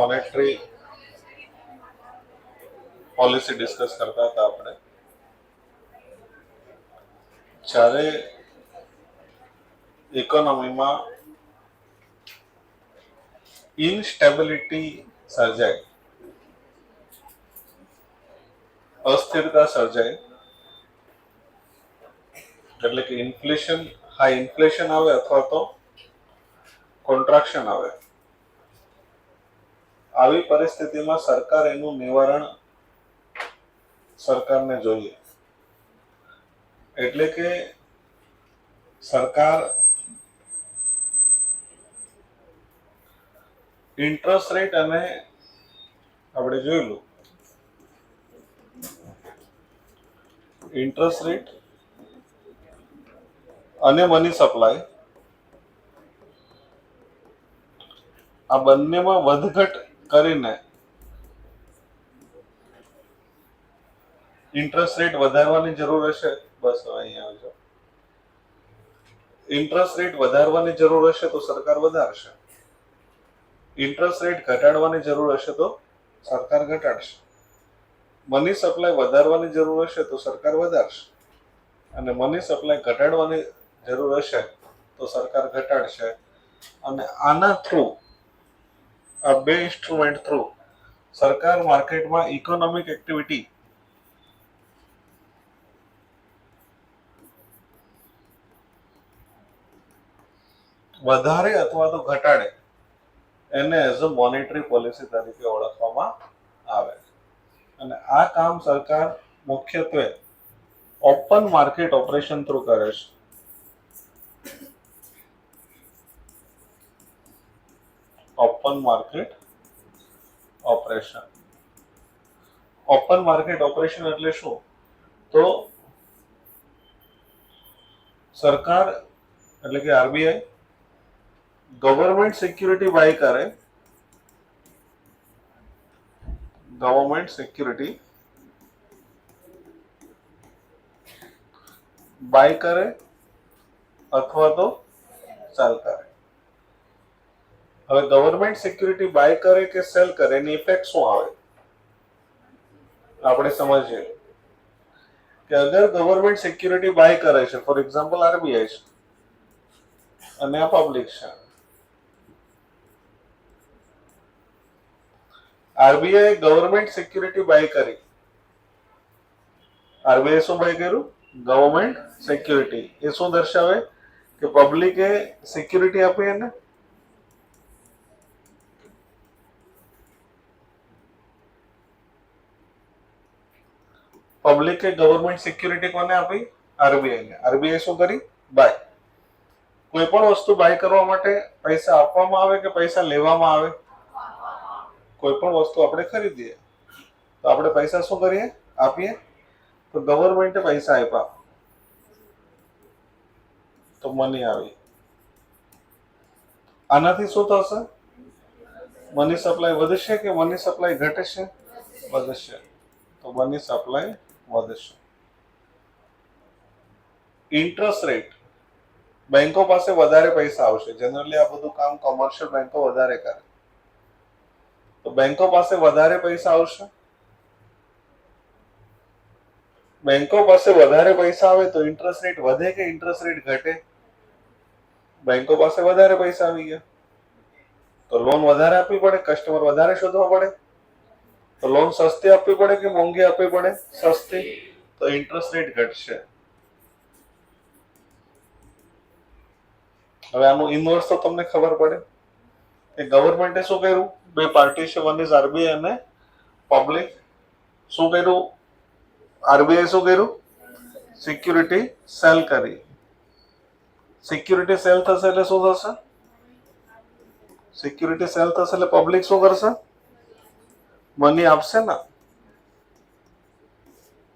Monetary policy discuss કરતા હતા આપણે. જ્યારે ઇકોનોમીમાં ઇનસ્ટેબિલિટી સર્જાય, અસ્થિરતા સર્જાય, એટલે કે હાઈ ઇન્ફ્લેશન આવે અથવા તો કોન્ટ્રાક્શન આવે, આવી પરિસ્થિતિમાં સરકાર એનું નિવારણ સરકારને જોઈએ. એટલે કે સરકાર ઇન્ટરેસ્ટ રેટ અને આપણે જોયેલું ઇન્ટરેસ્ટ રેટ અને મની સપ્લાય, આ બંનેમાં વધઘટ કરીને ઇન્ટરેસ્ટ રેટ વધારવાની જરૂર હશે. બસ અહીંયા આવજો. ઇન્ટરેસ્ટ રેટ વધારવાની જરૂર હશે તો સરકાર વધારશે. ઇન્ટરેસ્ટ રેટ ઘટાડવાની જરૂર હશે તો સરકાર ઘટાડશે. મની સપ્લાય વધારવાની જરૂર હશે તો સરકાર વધારશે, અને મની સપ્લાય ઘટાડવાની જરૂર હશે તો સરકાર ઘટાડશે. અને આના થ્રુ, આ બે ઇન્સ્ટ્રુમેન્ટ થ્રુ સરકાર માર્કેટમાં ઇકોનોમિક એક્ટિવિટી વધારે અથવા તો ઘટાડે એને એઝ અ મોનેટરી પોલિસી તરીકે ઓળખવામાં આવે. અને આ કામ સરકાર મુખ્યત્વે ઓપન માર્કેટ ઓપરેશન થ્રુ કરે છે. Open market operation. Open market operation એટલે શું? તો સરકાર એટલે કે આરબીઆઈ ગવર્મેન્ટ સિક્યુરિટી બાય કરે, ગવર્મેન્ટ સિક્યુરિટી બાય કરે અથવા તો સેલ કરે. હવે ગવર્મેન્ટ સિક્યુરિટી બાય કરે કે સેલ કરે એની ઇફેક્ટ શું આવે આપણે સમજીએ. કે અગર ગવર્મેન્ટ સિક્યુરિટી બાય કરે છે, ફોર એક્ઝામ્પલ આરબીઆઈ છે અને આ પબ્લિક છે, આરબીઆઈ ગવર્મેન્ટ સિક્યુરિટી બાય કરી. આરબીઆઈ શું બાય કર્યું? Government security. એ શું દર્શાવે કે પબ્લિકે સિક્યુરિટી આપી એને. પબ્લિકે ગવર્મેન્ટ સિક્યુરિટી કોને આપી? આરબીઆઈ ને. આરબીઆઈ શું કરી? બાય. કોઈ પણ વસ્તુ બાય કરવા માટે પૈસા આપવામાં આવે કે પૈસા લેવામાં આવે? કોઈ પણ વસ્તુ આપણે ખરીદીએ તો આપણે પૈસા શું કરીએ? આપીએ. તો ગવર્મેન્ટે પૈસા આપ્યા તો મની આવી. આનાથી શું થશે? મની સપ્લાય વધશે કે મની સપ્લાય ઘટશે? વધશે. તો મની સપ્લાય વધશે. ઇન્ટરેસ્ટ રેટ, બેંકો પાસે વધારે પૈસા આવશે. જનરલી આ બધું કામ કોમર્શિયલ બેંકો વધારે કરે. તો બેંકો પાસે વધારે પૈસા આવશે. બેંકો પાસે વધારે પૈસા આવે તો ઇન્ટરેસ્ટ રેટ વધે કે ઇન્ટરેસ્ટ રેટ ઘટે? બેંકો પાસે વધારે પૈસા આવી ગયા તો લોન વધારે આપવી પડે, કસ્ટમર વધારે શોધવા પડે. તો લોન સસ્તી આપવી પડે કે મોંઘી આપવી પડે? સસ્તી. તો ઇન્ટરેસ્ટ રેટ ઘટશે. હવે આનું ઇનવર્સ તો તમને ખબર પડે કે ગવર્મેન્ટે શું કર્યું? બે પાર્ટી છે, વન ઇઝ આરબીઆઈ અને પબ્લિક. શું કર્યું? આરબીઆઈ શું કર્યું? સિક્યુરિટી સેલ કરી. સિક્યુરિટી સેલ થશે એટલે શું થશે? સિક્યુરિટી સેલ થશે એટલે પબ્લિક શું કરશે? મની આપશે ને.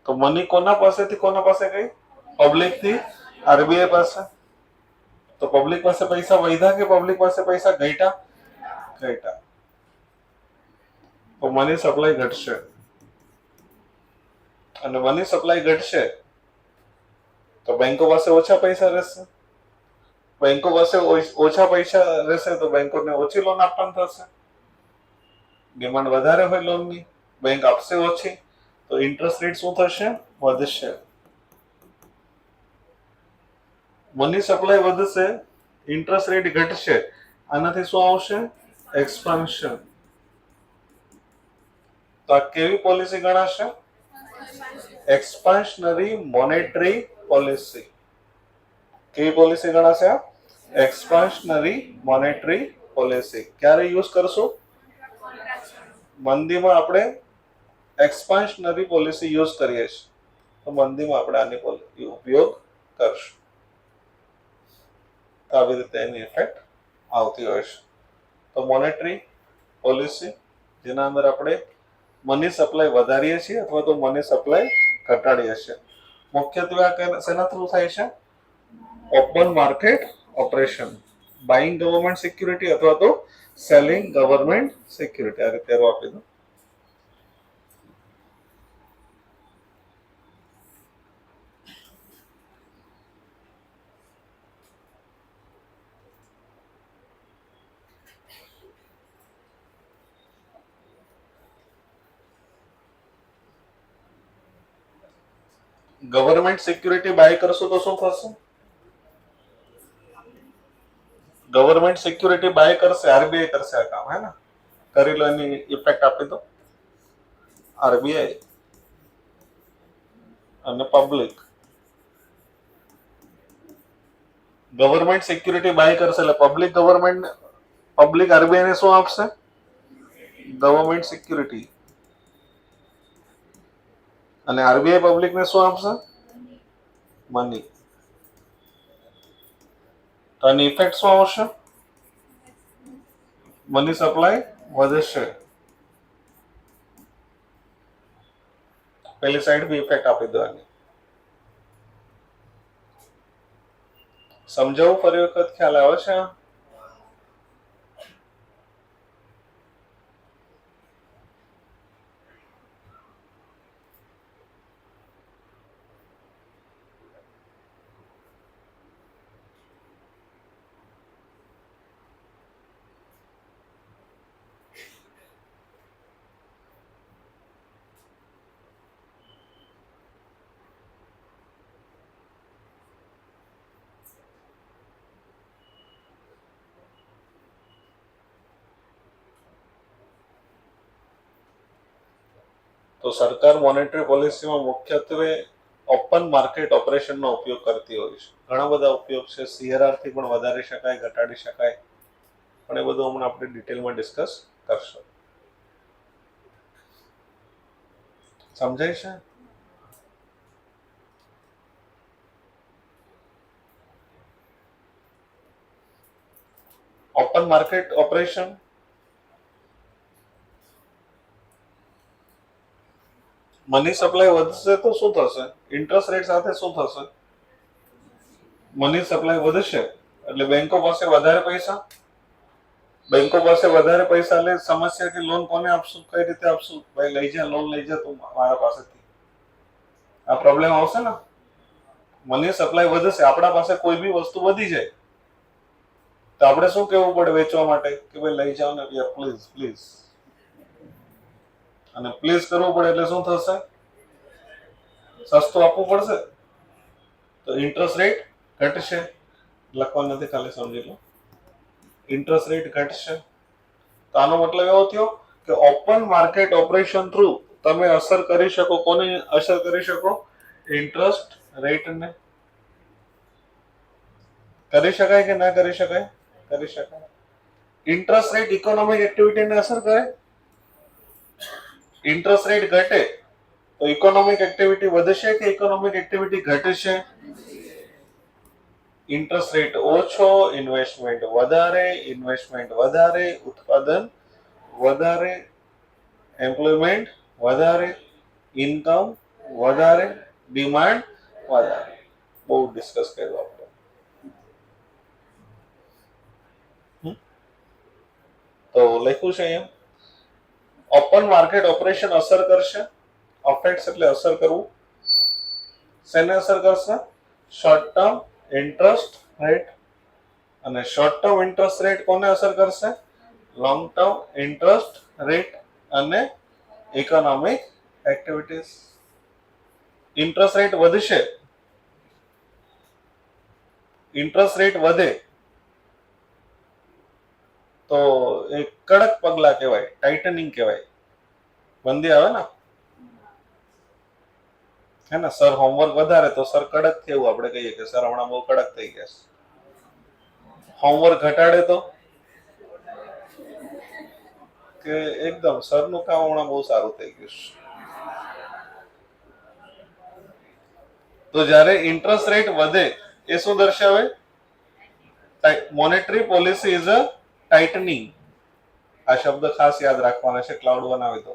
તો મની કોના પાસેથી કોના પાસે ગઈ? પબ્લિક થી આરબીઆઈ પાસે. તો પબ્લિક પાસે પૈસા વધ્યા કે પબ્લિક પાસે પૈસા ઘટ્યા? ઘટ્યા. તો મની સપ્લાય ઘટશે. અને મની સપ્લાય ઘટશે તો બેંકો પાસે ઓછા પૈસા રહેશે. બેંકો પાસે ઓછા પૈસા રહેશે તો બેંકોને ઓછી લોન આપવાની થશે. ડિમાન્ડ વધારે હોય લોનની, બેંક આપશે ઓછી, તો ઇન્ટરેસ્ટ રેટ શું થશે? વધશે. મની સપ્લાય વધશે, ઇન્ટરેસ્ટ રેટ ઘટશે, આનાથી શું આવશે? એક્સપાન્શન. તો આ કેવી પોલિસી ગણાશે? એક્સપાન્શનરી મોનેટરી પોલિસી. કેવી પોલિસી ગણાશે? એક્સપાન્શનરી મોનેટરી પોલિસી. ક્યારે યુઝ કરશું? મંદીમાં આપણે એક્સપાન્શનરી પોલિસી યુઝ કરીએ છીએ, તો મંદીમાં આપણે આની પોલિસી ઉપયોગ કરશું. આવી રીતે એની ઇફેક્ટ આવતી હોય છે. તો મોનેટરી પોલિસી જેના અંદર આપણે મની સપ્લાય વધારીએ છીએ અથવા તો મની સપ્લાય ઘટાડીએ છીએ. મુખ્યત્વે આ શેના થ્રુ થાય છે? Open market operation, buying government security અથવા તો સેલિંગ ગવર્મેન્ટ સિક્યુરિટી. આ રીતે આપી દો. ગવર્મેન્ટ સિક્યુરિટી બાય કરશો તો શું થશે? ગવર્મેન્ટ સિક્યુરિટી બાય કરશે, આરબીઆઈ કરશે આ કામ, હે ને? કરી લો, એની ઇફેક્ટ આપી દો. આરબીઆઈ અને પબ્લિક. ગવર્મેન્ટ સિક્યુરિટી બાય કરશે એટલે પબ્લિક આરબીઆઈ ને શું આપશે? Government security. અને આરબીઆઈ પબ્લિક ને શું આપશે? મની. તો આની ઇફેક્ટ શું આવશે? મની સપ્લાય વધશે. પેલી સાઈડ બી ઇફેક્ટ આપી દો આની. સમજાવું ફરી વખત? ખ્યાલ આવે છે? તો સરકાર મોનેટરી પોલિસીમાં મુખ્યત્વે ઓપન માર્કેટ ઓપરેશનનો ઉપયોગ કરતી હોય છે. ઘણા બધા ઉપયોગ છે. CRR થી પણ વધારી શકાય, ઘટાડી શકાય, પણ એ બધું હમણાં આપણે ડિટેલમાં ડિસ્કસ કરશું. સમજાય છે? Open market operation money supply વધશે તો શું થશે? ઇન્ટરેસ્ટ રેટ સાથે શું થશે? મની સપ્લાય વધશે એટલે બેંકો પાસે વધારે પૈસા. બેંકો પાસે વધારે પૈસા એટલે સમસ્યા કે લોન કોને આપશું, કઈ રીતે આપશું? ભાઈ લઈ જા, લોન લઈ જા તું મારા પાસેથી. આ પ્રોબ્લેમ આવશે ને? મની સપ્લાય વધશે, આપણા પાસે કોઈ બી વસ્તુ વધી જાય તો આપણે શું કહેવું પડે વેચવા માટે? કે ભાઈ લઈ જાઓ ને યાર, પ્લીઝ પ્લીઝ. અને પ્લીઝ કરવું પડે એટલે શું થશે? સસ્તું આપવું પડશે. તો ઇન્ટરેસ્ટ રેટ ઘટશે. લખવા નથી, ખાલી સમજી લો. ઇન્ટરેસ્ટ રેટ ઘટશે. તો આનો મતલબ એવો થયો કે ઓપન માર્કેટ ઓપરેશન થ્રુ તમે અસર કરી શકો. કોને અસર કરી શકો? ઇન્ટરેસ્ટ રેટને. કરી શકાય કે ના કરી શકાય? કરી શકાય. ઇન્ટરેસ્ટ રેટ ઇકોનોમિક એક્ટિવિટીને અસર કરે. ઇન્ટરેસ્ટ રેટ ઘટે તો ઇકોનોમિક એક્ટિવિટી વધશે કે ઇકોનોમિક એક્ટિવિટી ઘટશે? ઇન્ટરેસ્ટ રેટ ઓછો, ઇન્વેસ્ટમેન્ટ વધારે, ઇન્વેસ્ટમેન્ટ વધારે, ઉત્પાદન વધારે, એમ્પ્લોયમેન્ટ વધારે, ઇન્કમ વધારે, ડિમાન્ડ વધારે. બહુ ડિસ્કસ કર્યું આપણે. તો લખ્યું છે અહીંયા ઓપન માર્કેટ ઓપરેશન અસર કરશે. અફેક્ટ્સ એટલે અસર કરવું. શેને અસર કરશે? Short term interest rate. અને શોર્ટ ટર્મ ઇન્ટરેસ્ટ રેટ કોને અસર કરશે? Long term interest rate. અને ઇકોનોમિક એક્ટિવિટીઝ. ઇન્ટરેસ્ટ રેટ વધશે, ઇન્ટરેસ્ટ રેટ વધે તો એ કડક પગલા કહેવાય, ટાઇટનિંગ કહેવાય, બંદી આવે ને. હે ને, સર હોમવર્ક વધારે તો સર કડક થયું, આપણે કહીએ કે સર હમણાં બહુ કડક થઈ ગયા છે. હોમવર્ક ઘટાડે તો કે એકદમ સરનું કામ હમણાં બહુ સારું થઈ ગયું છે. તો જ્યારે ઇન્ટરેસ્ટ રેટ વધે એ શું દર્શાવે? Monetary policy is a tightening. આ શબ્દ ખાસ યાદ રાખવાના છે, ક્લાઉડ બનાવે તો.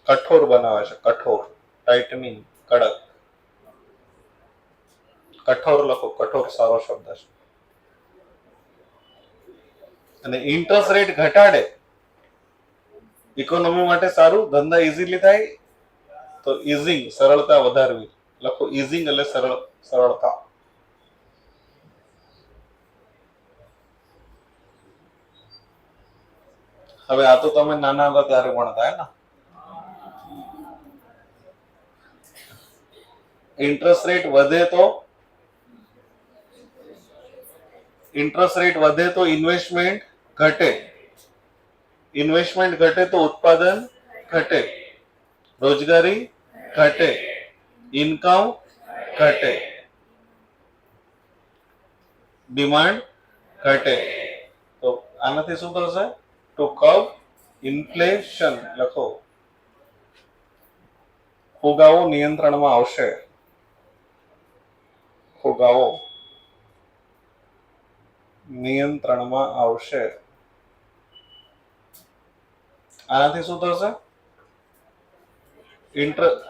કઠોર બનાવે છે, કઠોર, ટાઇટનિંગ, કડક. કઠોર લખો, કઠોર સારો શબ્દ છે. અને ઇન્ટરેસ્ટ રેટ ઘટાડે ઇકોનોમી માટે સારું, ધંધા ઇઝીલી થાય, તો ઇઝિંગ, સરળતા વધારવી. લખો ઇઝિંગ એટલે સરળતા. હવે આ તો તમે નાના હતા ત્યારે ભણતા હે ને. ઇન્ટરેસ્ટ રેટ વધે તો ઇન્વેસ્ટમેન્ટ ઘટે, ઇન્વેસ્ટમેન્ટ ઘટે તો ઉત્પાદન ઘટે, રોજગારી ઘટે, ઇન્કમ ઘટે, ડિમાન્ડ ઘટે. તો આનાથી શું થશે? To curb inflation. લખો ફુગાવો નિયંત્રણમાં આવશે. ફુગાવો નિયંત્રણમાં આવશે. આનાથી શું થશે?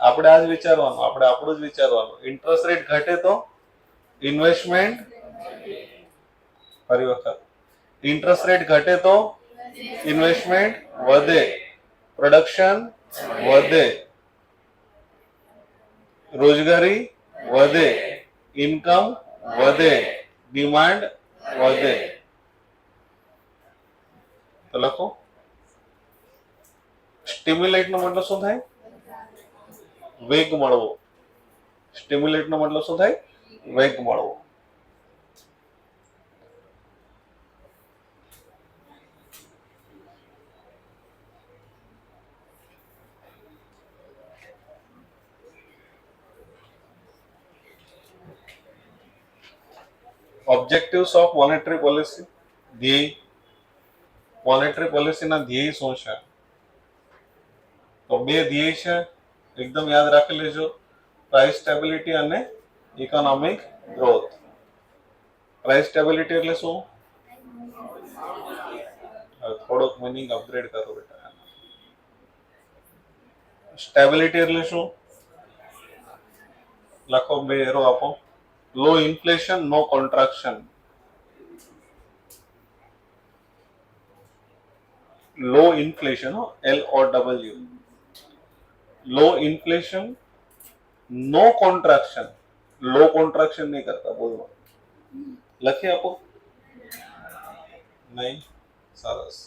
આપણે આ જ વિચારવાનું, આપણે આપણું જ વિચારવાનું. ઇન્ટરેસ્ટ રેટ ઘટે તો ઇન્વેસ્ટમેન્ટ, ફરી વખત, ઇન્ટરેસ્ટ રેટ ઘટે તો ઇન્વેસ્ટમેન્ટ વધે, પ્રોડક્શન વધે, રોજગારી વધે, ઇન્કમ વધે, ડિમાન્ડ વધે. તો લખો સ્ટિમ્યુલેટ નો મતલબ શું થાય? વેગ મળવો. સ્ટિમ્યુલેટ નો મતલબ શું થાય? વેગ મળવો. Objectives of monetary policy. ધ્યેય, મોનેટરી પોલિસીના ધ્યેય શું છે? તો બે ધ્યેય છે, એકદમ યાદ રાખી લેજો. પ્રાઇસ સ્ટેબિલિટી અને ઇકોનોમિક ગ્રોથ. પ્રાઇસ સ્ટેબિલિટી એટલે શું? થોડોક મિનિંગ અપગ્રેડ કરો બેટા. સ્ટેબિલિટી એટલે શું? લખો, બે એરો આપો. લો ઇન્ફ્લેશન, નો કોન્ટ્રાક્શન. લો ઇન્ફ્લેશન, LOW. લો ઇન્ફ્લેશન, નો કોન્ટ્રાક્શન. લો કોન્ટ્રાક્શન નહીં કરતા, બોલો. લખી આપો. નહીં? સરસ.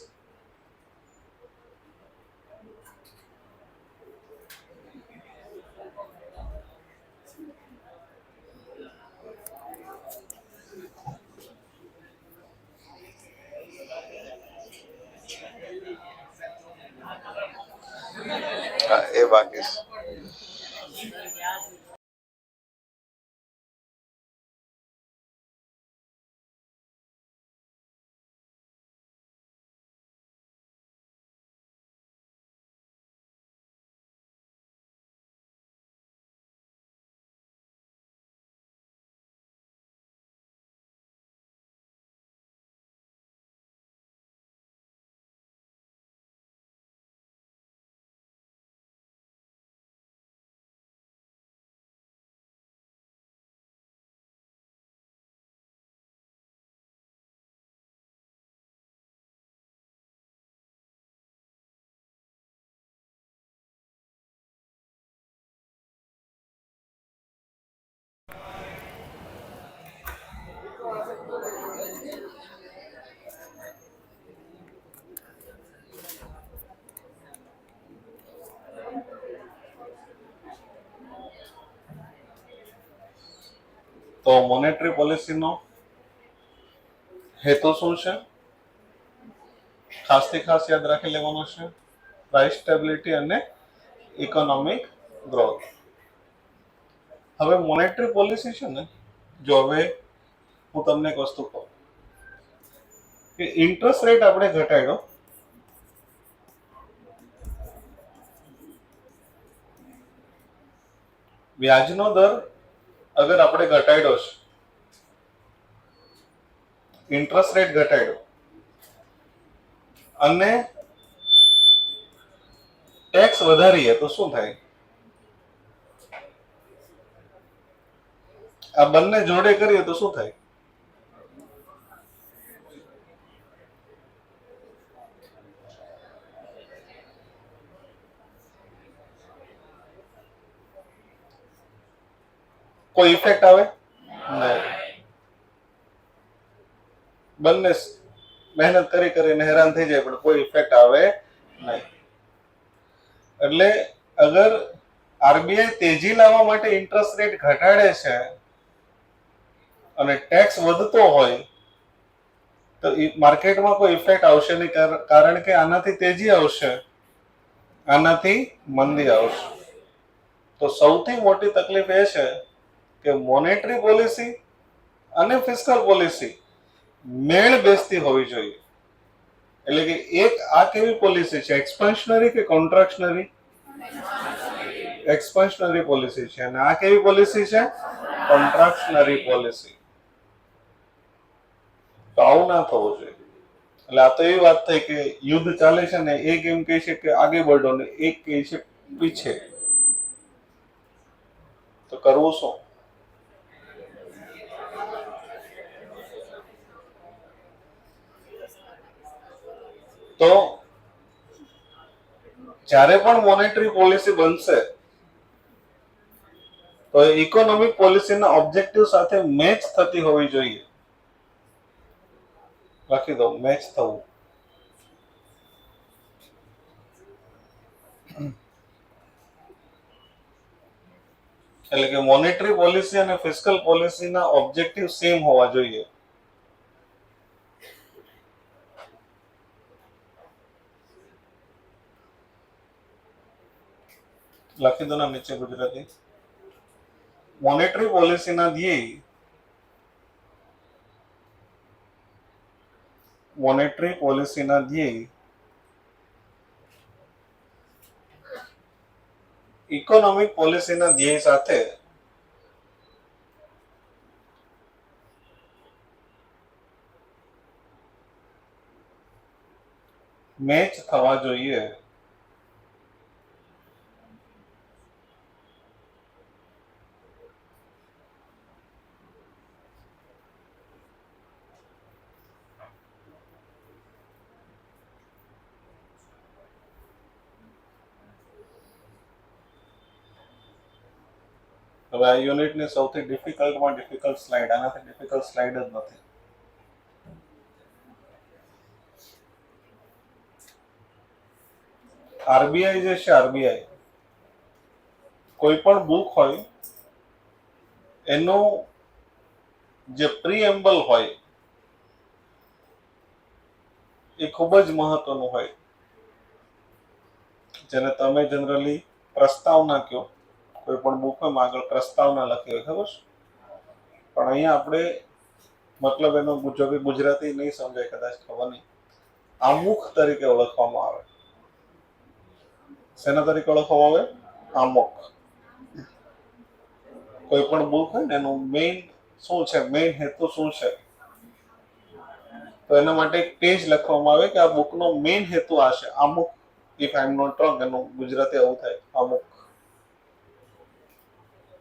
એ બાકી છે. તો મોનેટરી પોલિસીનો હેતુ શું છે? ખાસથી ખાસ યાદ રાખી લેવાનું છે પ્રાઇસ સ્ટેબિલિટી અને ઇકોનોમિક ગ્રોથ. હવે મોનેટરી પોલિસી છે ને, જો હવે હું તમને એક વસ્તુ કહું કે ઇન્ટરેસ્ટ રેટ આપણે ઘટાડ્યો, વ્યાજનો દર અગર આપણે ઘટાડ્યો છે, ઇન્ટરેસ્ટ રેટ ઘટાડ્યો અને ટેક્સ વધારીએ તો શું થાય? આ બંને જોડે કરીએ તો શું થાય? કોઈ ઇફેક્ટ આવે? નહીં. બંને મહેનત કરી કરીને હેરાન થઈ જાય પણ કોઈ ઇફેક્ટ આવે નહીં. એટલે અગર આરબીઆઈ તેજી લાવવા માટે ઇન્ટરેસ્ટ રેટ ઘટાડે છે અને ટેક્સ વધતો હોય તો માર્કેટમાં કોઈ ઇફેક્ટ આવશે નહીં, કારણ કે આનાથી તેજી આવશે, આનાથી મંદી આવશે. તો સૌથી મોટી તકલીફ એ છે કે મોનેટરી પોલિસી અને ફિસ્કલ પોલિસી મેળ બેસતી હોવી જોઈએ. એટલે કે એક આ કેવી પોલિસી છે, એક્સપાન્શનરી કે કોન્ટ્રાક્શનરી? એક્સપાન્શનરી પોલિસી છે. અને આ કેવી પોલિસી છે? કોન્ટ્રાક્શનરી પોલિસી. તો આવું ના થવું જોઈએ. એટલે આ તો એવી વાત થઈ કે યુદ્ધ ચાલે છે ને, એક એમ કહે છે કે આગે બઢો ને એક કહે છે પીછે, તો કરવું શું? તો જ્યારે પણ મોનેટરી પોલિસી બનશે તો ઇકોનોમિક પોલિસીના ઓબ્જેક્ટિવ સાથે મેચ થતી હોવી જોઈએ. લખી દો, મેચ થવું. એટલે કે મોનેટરી પોલિસી અને ફિસ્કલ પોલિસીના ઓબ્જેક્ટિવ સેમ હોવા જોઈએ. લખી દો ના નીચે ગુજરાતી. મોનેટરી પોલિસીના ધ્યેય મોનેટરી પોલિસીના ધ્યેય ઇકોનોમિક પોલિસીના ધ્યેય સાથે મેચ થવા જોઈએ. હવે આ યુનિટની સૌથી ડિફિકલ્ટમાં ડિફિકલ્ટ સ્લાઇડ, આનાથી ડિફિકલ્ટ સ્લાઇડ જ નથી. આરબીઆઈ જે છે, આરબીઆઈ કોઈ પણ બુક હોય એનું જે પ્રીએમ્બલ હોય એ ખૂબ જ મહત્વનું હોય, જેને તમે જનરલી પ્રસ્તાવના કહો. કોઈ પણ બુકમાં આગળ પ્રસ્તાવના લખી હોય, ખબર છે? પણ અહીંયા આપણે મતલબ એનો જો કે ગુજરાતી નહીં સમજાય, કદાચ ખબર નહીં, આમુખ તરીકે ઓળખવામાં આવે. શેના તરીકે ઓળખવામાં આવે? આમુખ. કોઈ પણ બુક હોય ને એનું મેઇન શું છે, મેઇન હેતુ શું છે, તો એના માટે એક પેજ લખવામાં આવે કે આ બુકનો મેઇન હેતુ આ છે. આમુખ, if I am not wrong, એનું ગુજરાતી આવું થાય, અમુક.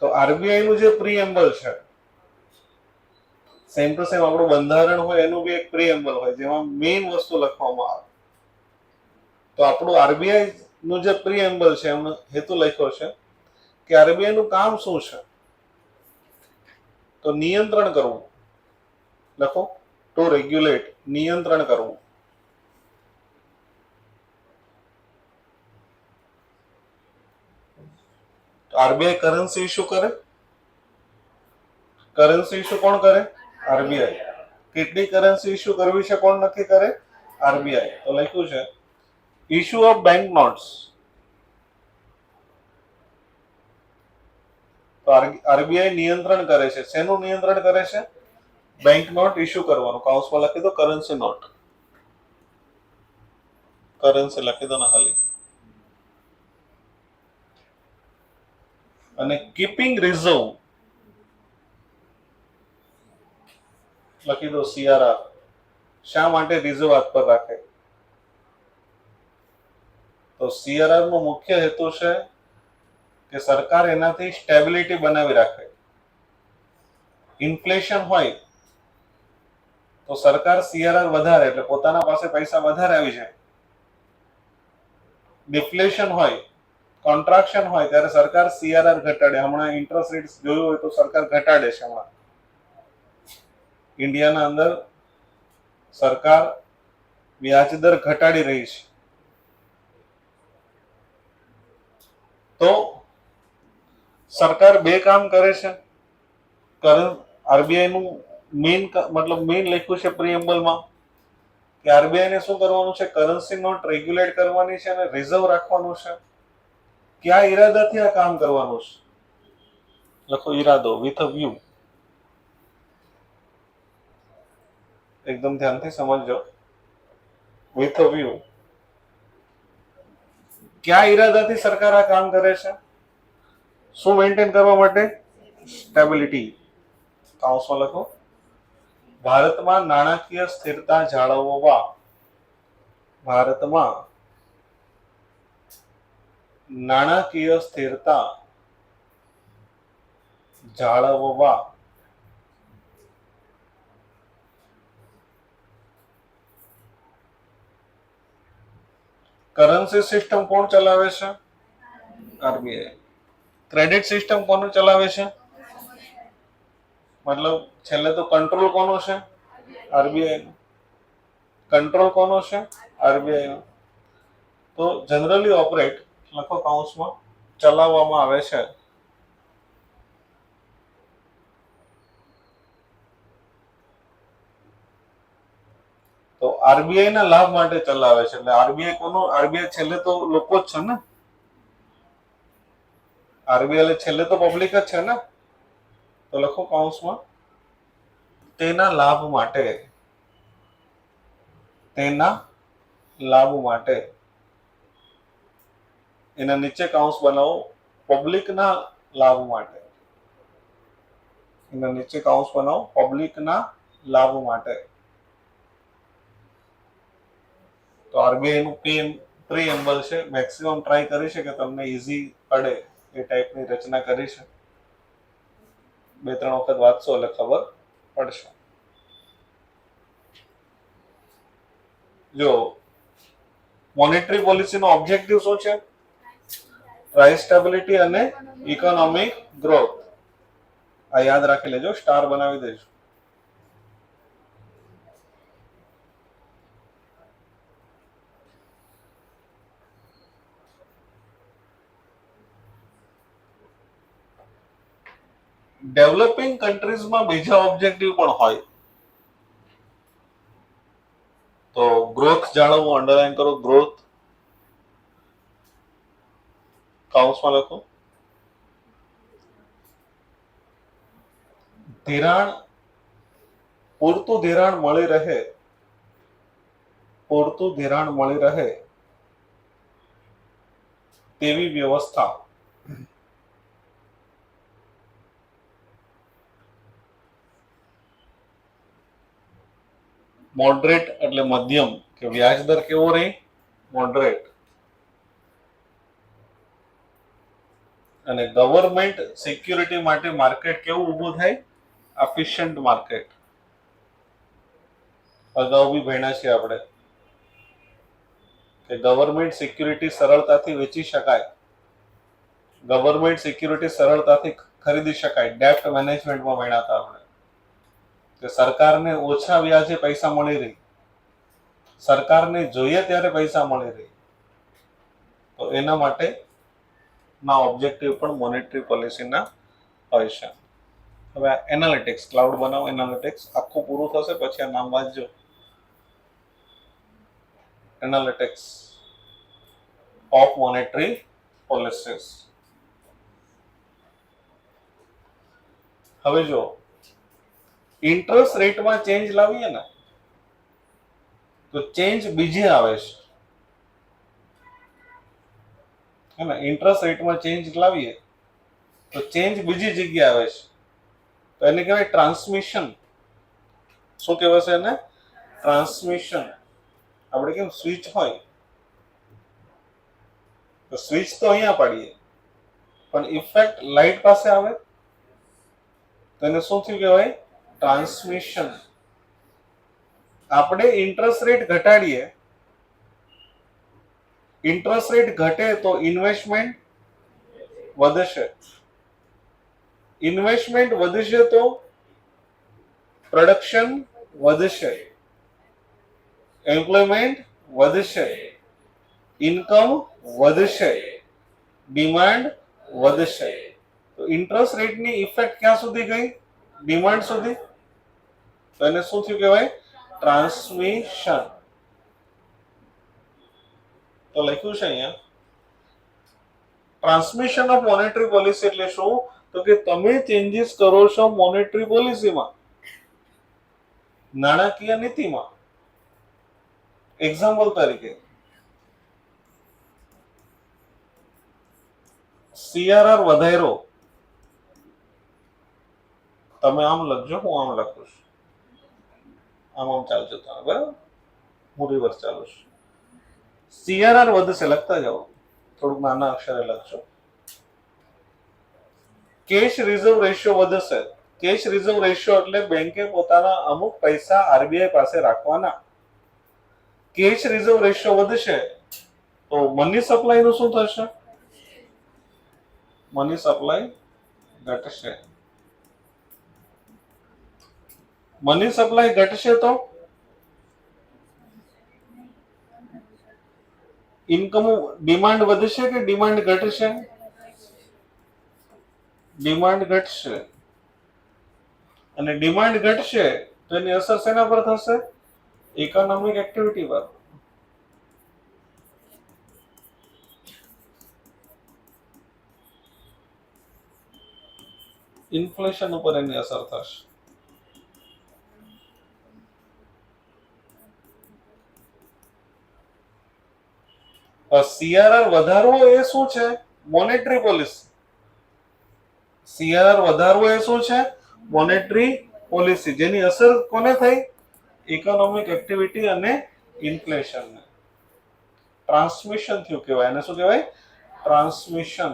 તો આરબીઆઈ નું જે પ્રીએમ્બલ છે, સેમ ટુ સેમ આપણું બંધારણ હોય એનું બી એક પ્રીએમ્બલ હોય, જેમાં મેઇન વસ્તુ લખવામાં આવે. તો આપણું આરબીઆઈ નું જે પ્રીએમ્બલ છે એમનો હેતુ લખ્યો છે કે આરબીઆઈ નું કામ શું છે? તો નિયંત્રણ કરવું. લખો, ટુ રેગ્યુલેટ, નિયંત્રણ કરવું. આરબીઆઈ કરન્સી ઇસ્યુ કરે, કરન્સી ઇસ્યુ કોણ કરે? આરબીઆઈ. કેટલી કરન્સી ઇસ્યુ કરવી છે કોણ નક્કી કરે? આરબીઆઈ. તો લખ્યું છે ઇસ્યુ ઓફ બેંક નોટ્સ. તો આરબીઆઈ નિયંત્રણ કરે છે. શેનું નિયંત્રણ કરે છે? બેંક નોટ ઇસ્યુ કરવાનું. કાઉન્સમાં લખી દો કરન્સી નોટ. કરન્સી લખી દો ને ખાલી. અને કીપિંગ રિઝર્વ લખી દો સીઆરઆર. શા માટે રિઝર્વ હાથ પર રાખે? તો સીઆરઆર નો મુખ્ય હેતુ છે કે સરકાર એનાથી સ્ટેબિલિટી બનાવી રાખે. ઇન્ફ્લેશન હોય તો સરકાર સીઆરઆર વધારે એટલે પોતાના પાસે પૈસા વધારે આવી જાય. ડિફ્લેશન હોય, કોન્ટ્રાક્શન હોય ત્યારે સરકાર સીઆરઆર ઘટાડે. હમણાં ઇન્ટરેસ્ટ રેટ જોયું હોય તો સરકાર ઘટાડે છે. હમણાં ઇન્ડિયાના અંદર સરકાર વ્યાજ દર ઘટાડી રહી છે. તો સરકાર બે કામ કરે છે. આરબીઆઈ નું મેઇન લખ્યું છે પ્રિએમ્બલમાં કે આરબીઆઈ ને શું કરવાનું છે? કરન્સી નોટ રેગ્યુલેટ કરવાની છે અને રિઝર્વ રાખવાનું છે. કયા ઈરાદાથી આ કામ કરવાનું છે? લખો ઈરાદો વિથ અ વ્યૂ. એકદમ ધ્યાનથી સમજજો. With a view. કયા ઈરાદાથી સરકાર આ કામ કરે છે? શું મેન્ટેન કરવા માટે? સ્ટેબિલિટી. કાઉન્સમાં લખો ભારતમાં નાણાકીય સ્થિરતા જાળવવા. ભારતમાં નાણાકીય સ્થિરતા જાળવવા કરન્સી સિસ્ટમ કોણ ચલાવે છે? આરબીઆઈ. ક્રેડિટ સિસ્ટમ કોનું ચલાવે છે? મતલબ છેલ્લે તો કંટ્રોલ કોનો છે? આરબીઆઈ. કંટ્રોલ કોનો છે? આરબીઆઈ નો. તો જનરલી ઓપરેટ લખો કાઉન્સમાં ચલાવવામાં આવે છે. તો આરબીઆઈ ના લાભ માટે ચલાવે છે. એટલે આરબીઆઈ કોનો? આરબીઆઈ છેલ્લે તો લોકો જ છે ને. આરબીઆઈ છેલ્લે તો પબ્લિક જ છે ને. તો લખો કાઉન્સમાં તેના લાભ માટે. તેના લાભ માટે. એના નીચે કાઉન્સ બનાવો પબ્લિકના લાભ માટે. એના નીચે કાઉન્સ બનાવો પબ્લિકના લાભ માટે. તો આરબીઆઈ નું પ્રીએમ્બલ છે. મેક્સિમમ ટ્રાય કરી છે કે તમને ઈઝી પડે એ ટાઈપની રચના કરી છે. 2-3 વખત વાંચશો એટલે ખબર પડશે. જો મોનેટરી પોલિસીનો ઓબ્જેક્ટિવ શું છે? પ્રાઇસ સ્ટેબિલિટી અને ઇકોનોમિક ગ્રોથ. આ યાદ રાખી લેજો. સ્ટાર બનાવી દેજો. ડેવલપિંગ કન્ટ્રીઝમાં બીજા ઓબ્જેક્ટિવ પણ હોય. તો ગ્રોથ જાળવવું. અંડરલાઈન કરો ગ્રોથ. કાઉન્સમાં લખો ધિરાણ. પૂરતું ધિરાણ મળી રહે. પૂરતું ધિરાણ મળી રહે તેવી વ્યવસ્થા. મોડરેટ એટલે મધ્યમ કે વ્યાજ દર કેવો રહે? મોડરેટ. અને ગવર્મેન્ટ સિક્યુરિટી માટે માર્કેટ કેવું ઊભું થાય? Efficient market. અગાઉ બી ભણ્યા છે આપણે કે ગવર્મેન્ટ સિક્યુરિટી સરળતાથી વેચી શકાય. ગવર્મેન્ટ સિક્યુરિટી સરળતાથી ખરીદી શકાય. ડેપ્ટ મેનેજમેન્ટમાં ભણ્યા હતા આપણે કે સરકારને ઓછા વ્યાજે પૈસા મળી રહી. સરકારને જોઈએ ત્યારે પૈસા મળી રહી. તો એના માટે ના ઓબ્જેક્ટિવ પણ મોનેટરી પોલિસીના હોય છે. હવે એનાલિટિક્સ, ક્લાઉડ બનાવો, એનાલિટિક્સ આખું પૂરું થશે પછી આ નામ વાંચજો. Analytics of monetary policies. હવે જો ઇન્ટરેસ્ટ રેટમાં ચેન્જ લાવીએ ને તો ચેન્જ બીજે આવે છે. હે ને, ઇન્ટરેસ્ટ રેટમાં ચેન્જ લાવીએ તો ચેન્જ બીજી જગ્યાએ આવે છે, તો એને કહેવાય ટ્રાન્સમિશન. શું કહેવાય છે એને? ટ્રાન્સમિશન. આપણે કેમ સ્વિચ હોય તો સ્વિચ તો અહીંયા પાડીએ પણ ઇફેક્ટ લાઇટ પાસે આવે તો એને શું થયું કહેવાય? ટ્રાન્સમિશન. આપણે ઇન્ટરેસ્ટ રેટ ઘટાડીએ, ઇન્ટરેસ્ટ રેટ ઘટે તો ઇન્વેસ્ટમેન્ટ વધશે, ઇન્વેસ્ટમેન્ટ વધશે તો પ્રોડક્શન વધશે, એમ્પ્લોયમેન્ટ વધશે, ઇન્કમ વધશે, ડિમાન્ડ વધશે. તો ઇન્ટરેસ્ટ રેટની ઇફેક્ટ ક્યાં સુધી ગઈ? ડિમાન્ડ સુધી. તો એને શું થયું કહેવાય? ટ્રાન્સમિશન. તો લખ્યું છે અહીંયા ટ્રાન્સમિશન ઓફ મોનેટરી પોલિસી એટલે શું? તો કે તમે ચેન્જીસ કરો છો મોનેટરી પોલિસીમાં, નાણાકીય નીતિમાં. એક્ઝામ્પલ તરીકે સીઆરઆર વધાર્યો, તમે આમ લખજો, હું આમ લખું છું, આમ ચાલજો તમે, બરાબર? હું રિવર્સ ચાલુ છું. સીઆરઆર વધશે, લખતા જાઓ, થોડુંક નાના અક્ષરે લખજો. કેશ રિઝર્વ રેશિયો વધશે. કેશ રિઝર્વ રેશિયો એટલે બેંકે પોતાના અમુક પૈસા આરબીઆઈ પાસે રાખવાના. કેશ રિઝર્વ રેશિયો વધશે તો મની સપ્લાય નું શું થશે? મની સપ્લાય ઘટશે. મની સપ્લાય ઘટશે તો ઇન્કમ, ડિમાન્ડ વધશે કે ડિમાન્ડ ઘટશે? ડિમાન્ડ ઘટશે. અને ડિમાન્ડ ઘટશે તો એની અસર શેના પર થશે? ઇકોનોમિક એક્ટિવિટી પર. ઇન્ફ્લેશન ઉપર એની અસર થશે. સીઆરઆર વધારવો એ શું છે? Monetary policy. સીઆરઆર વધારવો એ શું છે? મોનેટરી પોલિસી, જેની અસર કોને થઈ? ઇકોનોમિક એક્ટિવિટી અને ઇન્ફ્લેશન. ટ્રાન્સમિશન થયું કહેવાય. એને શું કહેવાય? ટ્રાન્સમિશન.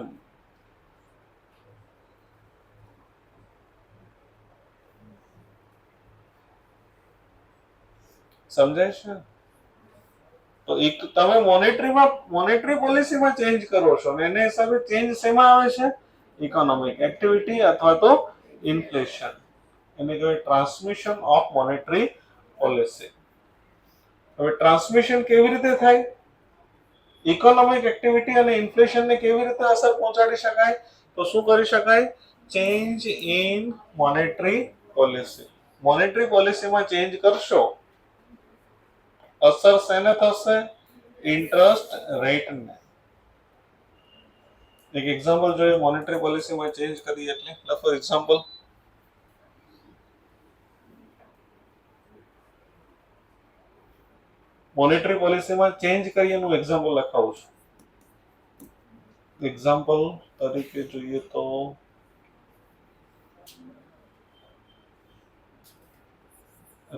સમજાય છે? તો એક તમે મોનેટરી પોલિસીમાં ચેન્જ કરો છો અને એને હિસાબે ચેન્જ શેમાં આવે છે? ઇકોનોમિક એક્ટિવિટી અથવા તો ઇન્ફ્લેશન. એને કહેવાય ટ્રાન્સમિશન ઓફ મોનેટરી પોલિસી. હવે ટ્રાન્સમિશન કેવી રીતે થાય? ઇકોનોમિક એક્ટિવિટી અને ઇન્ફ્લેશનને કેવી રીતે અસર પહોંચાડી શકાય? તો શું કરી શકાય? Change in monetary policy. Monetary પોલિસીમાં ચેન્જ કરશો, અસર શેને થશે? ઇન્ટરેસ્ટ રેટને. એક એક્ઝામ્પલ જોઈએ, મોનેટરી પોલિસીમાં ચેન્જ કરીએ એટલે લખો એક્ઝામ્પલ. મોનેટરી પોલિસીમાં ચેન્જ કરીએ એનું એક્ઝામ્પલ લખાવું છું. એક્ઝામ્પલ તરીકે જોઈએ તો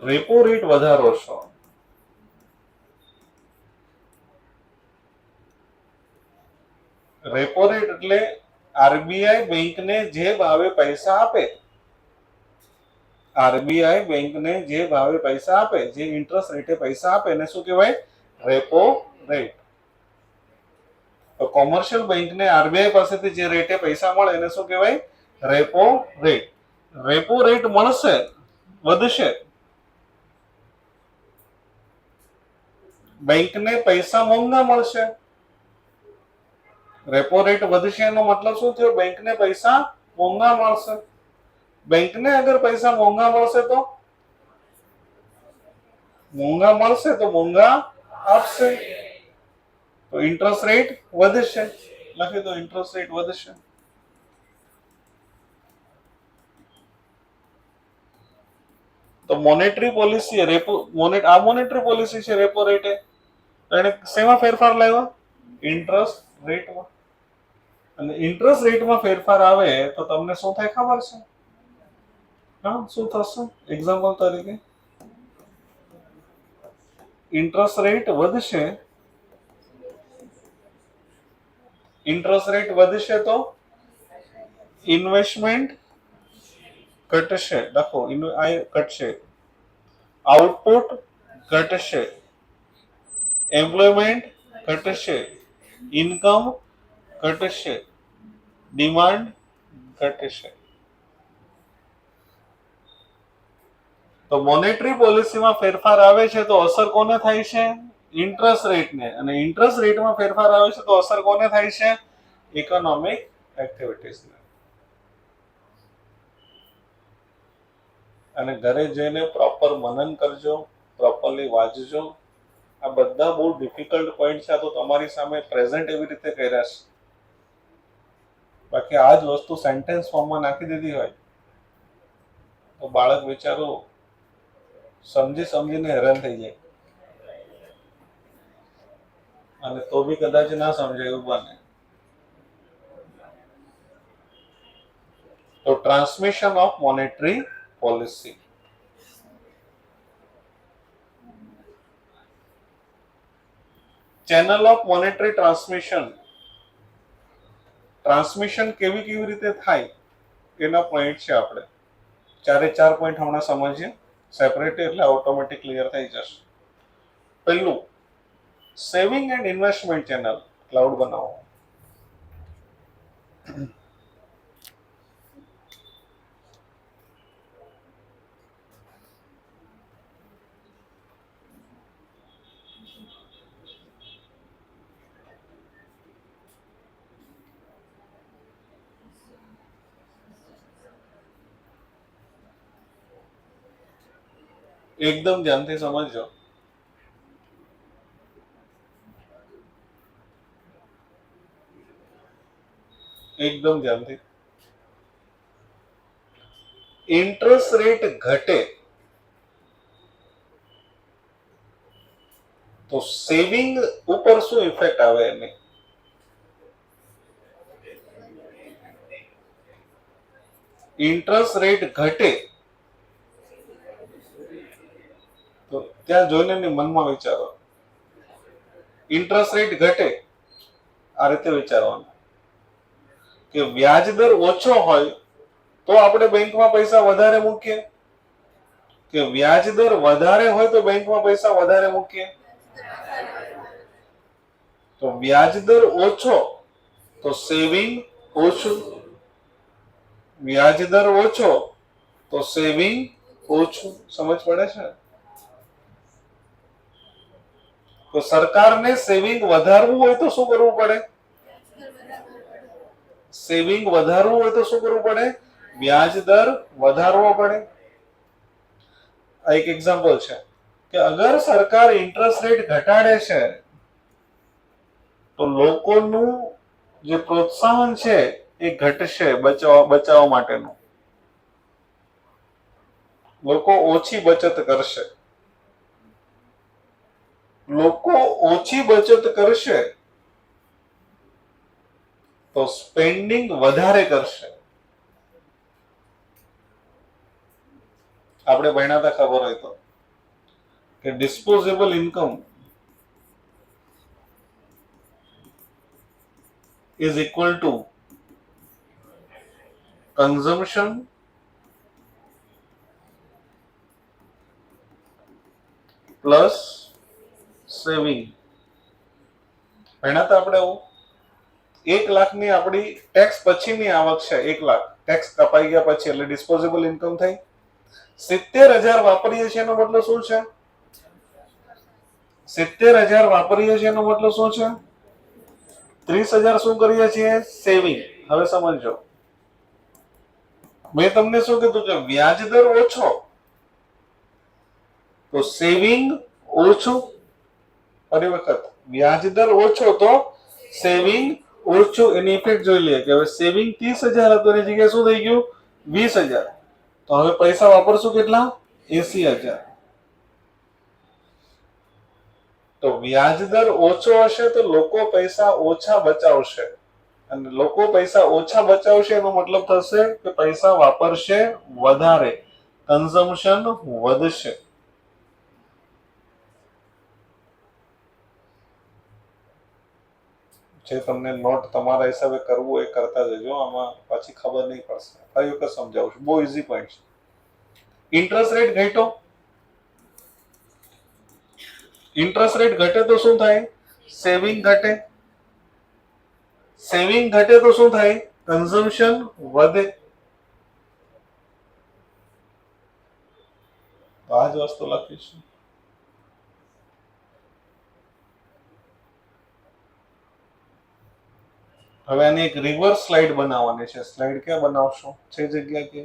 રેપો રેટ વધારો છો. રેપો રેટ એટલે આરબીઆઈ બેંકને જે ભાવે પૈસા આપે, આરબીઆઈ બેંકને જે ભાવે પૈસા આપે, જે ઇન્ટરેસ્ટ રેટે પૈસા આપે એને શું કહેવાય? Repo rate. તો કોમર્શિયલ બેંકને આરબીઆઈ પાસેથી જે રેટે પૈસા મળે એને શું કહેવાય? Repo rate. રેપો રેટ મળશે, વધશે, બેંકને પૈસા મોંઘા મળશે. રેપો રેટ વધશે એનો મતલબ શું થયો? બેંકને પૈસા મોંઘા મળશે. બેંકને અગર પૈસા મોંઘા મળશે તો મોંઘા આપશે, તો ઇન્ટરેસ્ટ રેટ વધશે. લખી દો ઇન્ટરેસ્ટ રેટ વધશે. તો મોનેટરી પોલિસી આ મોનેટરી પોલિસી છે રેપો રેટે, એને શેમાં ફેરફાર લાવ્યો? ઇન્ટરેસ્ટ રેટમાં. અને ઇન્ટરેસ્ટ રેટમાં ફેરફાર આવે તો તમને શું થાય ખબર છે? હા, શું થશે? એક્ઝામ્પલ તરીકે ઇન્ટરેસ્ટ રેટ વધશે. ઇન્ટરેસ્ટ રેટ વધશે તો ઇન્વેસ્ટમેન્ટ ઘટશે. લખો ઘટશે. આઉટપુટ ઘટશે. એમ્પ્લોયમેન્ટ ઘટશે. ઇન્કમ ઘટશે. ડિમાન્ડ ઘટશે. તો મોનેટરી પોલિસીમાં ફેરફાર આવે છે તો અસર કોને થાય છે? ઇન્ટરેસ્ટ રેટને. અને ઇન્ટરેસ્ટ રેટમાં ફેરફાર આવે છે તો અસર કોને થાય છે? ઇકોનોમિક એક્ટિવિટીઝને. અને ઘરે જઈને પ્રોપર મનન કરજો, પ્રોપરલી વાંચજો. આ બધા બહુ ડિફિકલ્ટ પોઈન્ટ છે, તો તમારી સામે પ્રેઝન્ટ એવી રીતે કર્યા છે. બાકી આ જ વસ્તુ સેન્ટેન્સ ફોર્મમાં નાખી દીધી હોય તો બાળક વિચારો સમજીને હેરાન થઈ જાય, અને તો બી કદાચ ના સમજાય એવું બને. તો transmission of monetary policy. Channel of monetary transmission કેવી રીતે થાય એના પોઈન્ટ છે. આપણે 4 પોઈન્ટ હમણાં સમજીએ સેપરેટ, એટલે ઓટોમેટિક ક્લિયર થઈ જશે. પહેલું, saving and investment channel. Cloud બનાવો. એકદમ ધ્યાનથી સમજજો. એકદમ ધ્યાનથી. ઇન્ટરેસ્ટ રેટ ઘટે તો સેવિંગ ઉપર શું ઇફેક્ટ આવે એની? ઇન્ટરેસ્ટ રેટ ઘટે તો ત્યાં જોઈને મનમાં વિચારો. ઇન્ટરેસ્ટ રેટ ઘટે, આ રીતે વિચારવાનું કે વ્યાજ દર ઓછો હોય તો આપણે બેંકમાં પૈસા વધારે મૂકીએ, કે વ્યાજ દર વધારે હોય તો બેંકમાં પૈસા વધારે મૂકીએ? તો વ્યાજ દર ઓછો તો સેવિંગ ઓછું, વ્યાજ દર ઓછો તો સેવિંગ ઓછું. સમજ પડે છે? તો સરકારને સેવિંગ વધારવું હોય તો શું કરવું પડે? સેવિંગ વધારવું હોય તો શું કરવું પડે? વ્યાજ દર વધારવો પડે. આ એક એક્ઝામ્પલ છે કે અગર સરકાર ઇન્ટરેસ્ટ રેટ ઘટાડે છે તો લોકોનું જે પ્રોત્સાહન છે એ ઘટશે બચાવવા માટેનું. લોકો ઓછી બચત કરશે. લોકો ઓછી બચત કરશે તો સ્પેન્ડિંગ વધારે કરશે. આપણે ભણ્યા હતા, ખબર હોય તો, કે disposable income is equal to consumption plus saving. ભણ્યા હતા આપણે એવું. 1 લાખની આપણી ટેક્સ પછીની આવક છે, 1 લાખ ટેક્સ કપાઈ ગયા પછી, એટલે ડિસ્પોઝેબલ ઇન્કમ થઈ. 70,000 વાપરીએ છીએ એનો મતલબ શું છે? 70,000 વાપરીએ છીએ એનો મતલબ શું છે? 30,000 શું કરીએ છીએ? સેવિંગ. હવે સમજો, મેં તમને શું કીધું કે વ્યાજ દર ઓછો તો સેવિંગ ઓછું. ફરી વખત વ્યાજ દર ઓછો તો સેવિંગ ઓછું. એની ઇફેક્ટ જોઈ લઈએ કે હવે સેવિંગ 30,000 હતું એની જગ્યાએ શું થઈ ગયું 20,000. તો હવે પૈસા વાપરશું કેટલા 80,000. તો વ્યાજ દર ઓછો હશે તો લોકો પૈસા ઓછા બચાવશે, અને લોકો પૈસા ઓછા બચાવશે એનો મતલબ થશે કે પૈસા વાપરશે વધારે, કન્ઝમ્પશન વધશે. જે તમને નોટ તમારા હિસાબે કરવું એ કરતા જજો, આમાં પછી ખબર નહીં પડશે. ફરી વખત સમજાવું છું, બહુ ઈઝી પોઈન્ટ છે. ઇન્ટરેસ્ટ રેટ ઘટ્યો, ઇન્ટરેસ્ટ રેટ ઘટે તો શું થાય સેવિંગ ઘટે, સેવિંગ ઘટે તો શું થાય કન્ઝમ્પશન વધે. તો આ જ વસ્તુ લખીશું. હવે આની એક રિવર્સ સ્લાઇડ બનાવવાની છે. સ્લાઇડ ક્યાં બનાવશો છે જગ્યા કે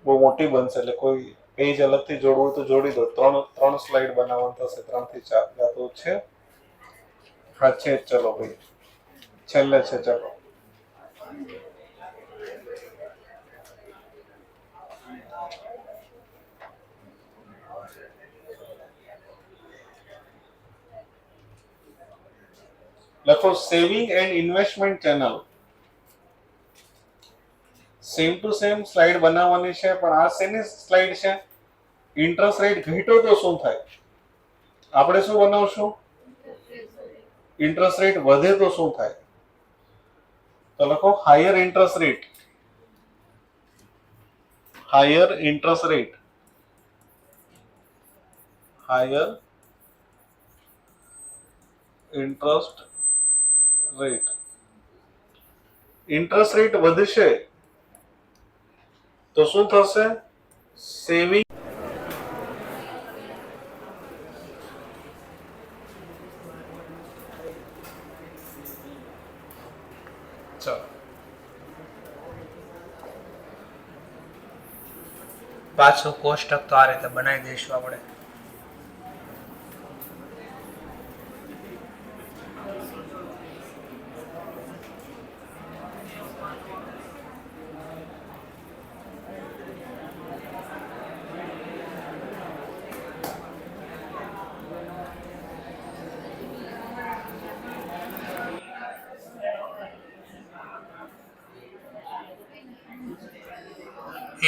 બહુ મોટી બનશે એટલે કોઈ પેજ અલગથી જોડવું હોય તો જોડી દો. ત્રણ સ્લાઇડ બનાવવાનું થશે, 3 થી 4 યા તો છે. હા છે, ચલો ભાઈ છેલ્લે છે. ચલો લખો saving and investment channel. Same to same slide બનાવવાની છે, પણ આ શેની સ્લાઇડ છે ઇન્ટરેસ્ટ રેટ ઘટ્યો તો શું થાય, આપણે શું બનાવશું ઇન્ટરેસ્ટ રેટ વધે તો શું થાય. તો લખો higher interest rate, higher interest rate, higher interest rate. Interest rate વધશે તો શું થશે સેવિંગ. પાછું કોષ્ટક તો આ રીતે બનાવી દઈશું આપણે.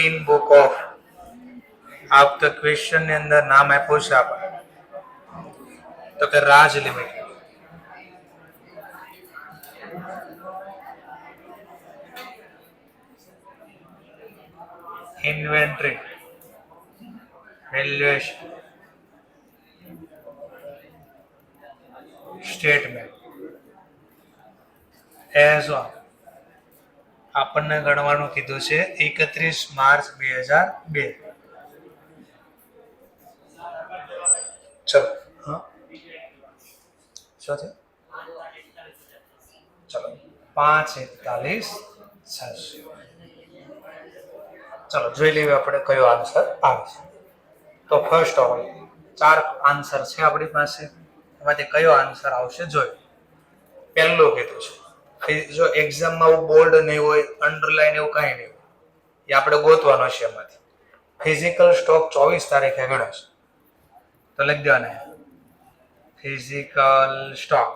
ઇન બુક ઓફ આપ તો ક્વેશ્ચન ની અંદર નામ આપ્યું છે આપણે તો કે Raj limited. Inventory valuation statement as on આપણને ગણવાનું કીધું છે 31 માર્ચ 2002. ચલો હા શું છે ચલો 5:41. ચલો જોઈ લઈએ આપણે કયો આન્સર આવે છે. તો ફર્સ્ટ ઓફ ઓલ 4 આન્સર છે આપણી પાસે, એમાંથી કયો આન્સર આવશે જોઈએ. પહેલું કીધું છે જો એક્ઝામમાં બોલ્ડ નહીં હોય, અંડરલાઈન એવું કાંઈ નહીં હોય, એ આપણે ગોતવાનો છે. એમાંથી ફિઝિકલ સ્ટોક 24 તારીખે ગણાશે તો લખી દેવાના physical stock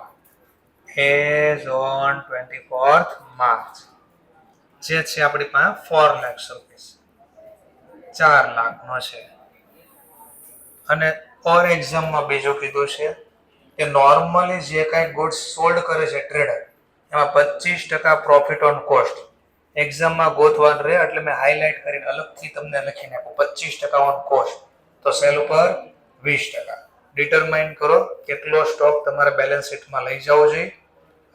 as on 24th March જે છે આપણી પાસે 4 લાખ રૂપિયા, 4 લાખનો છે. અને ઓર એક્ઝામમાં બીજું કીધું છે કે નોર્મલી જે કાંઈ ગુડ્સ સોલ્ડ કરે છે ટ્રેડર એમાં 25% પ્રોફિટ ઓન કોસ્ટ એક્ઝામમાં ગોતવાનું રહે, એટલે મેં હાઇલાઇટ કરીને અલગથી તમને લખીને આપું 25% ઓન કોસ્ટ. તો સેલ ઉપર 20%. ડિટરમાઇન કરો કેટલો સ્ટોક તમારે બેલેન્સ શીટમાં લઈ જવો જોઈએ.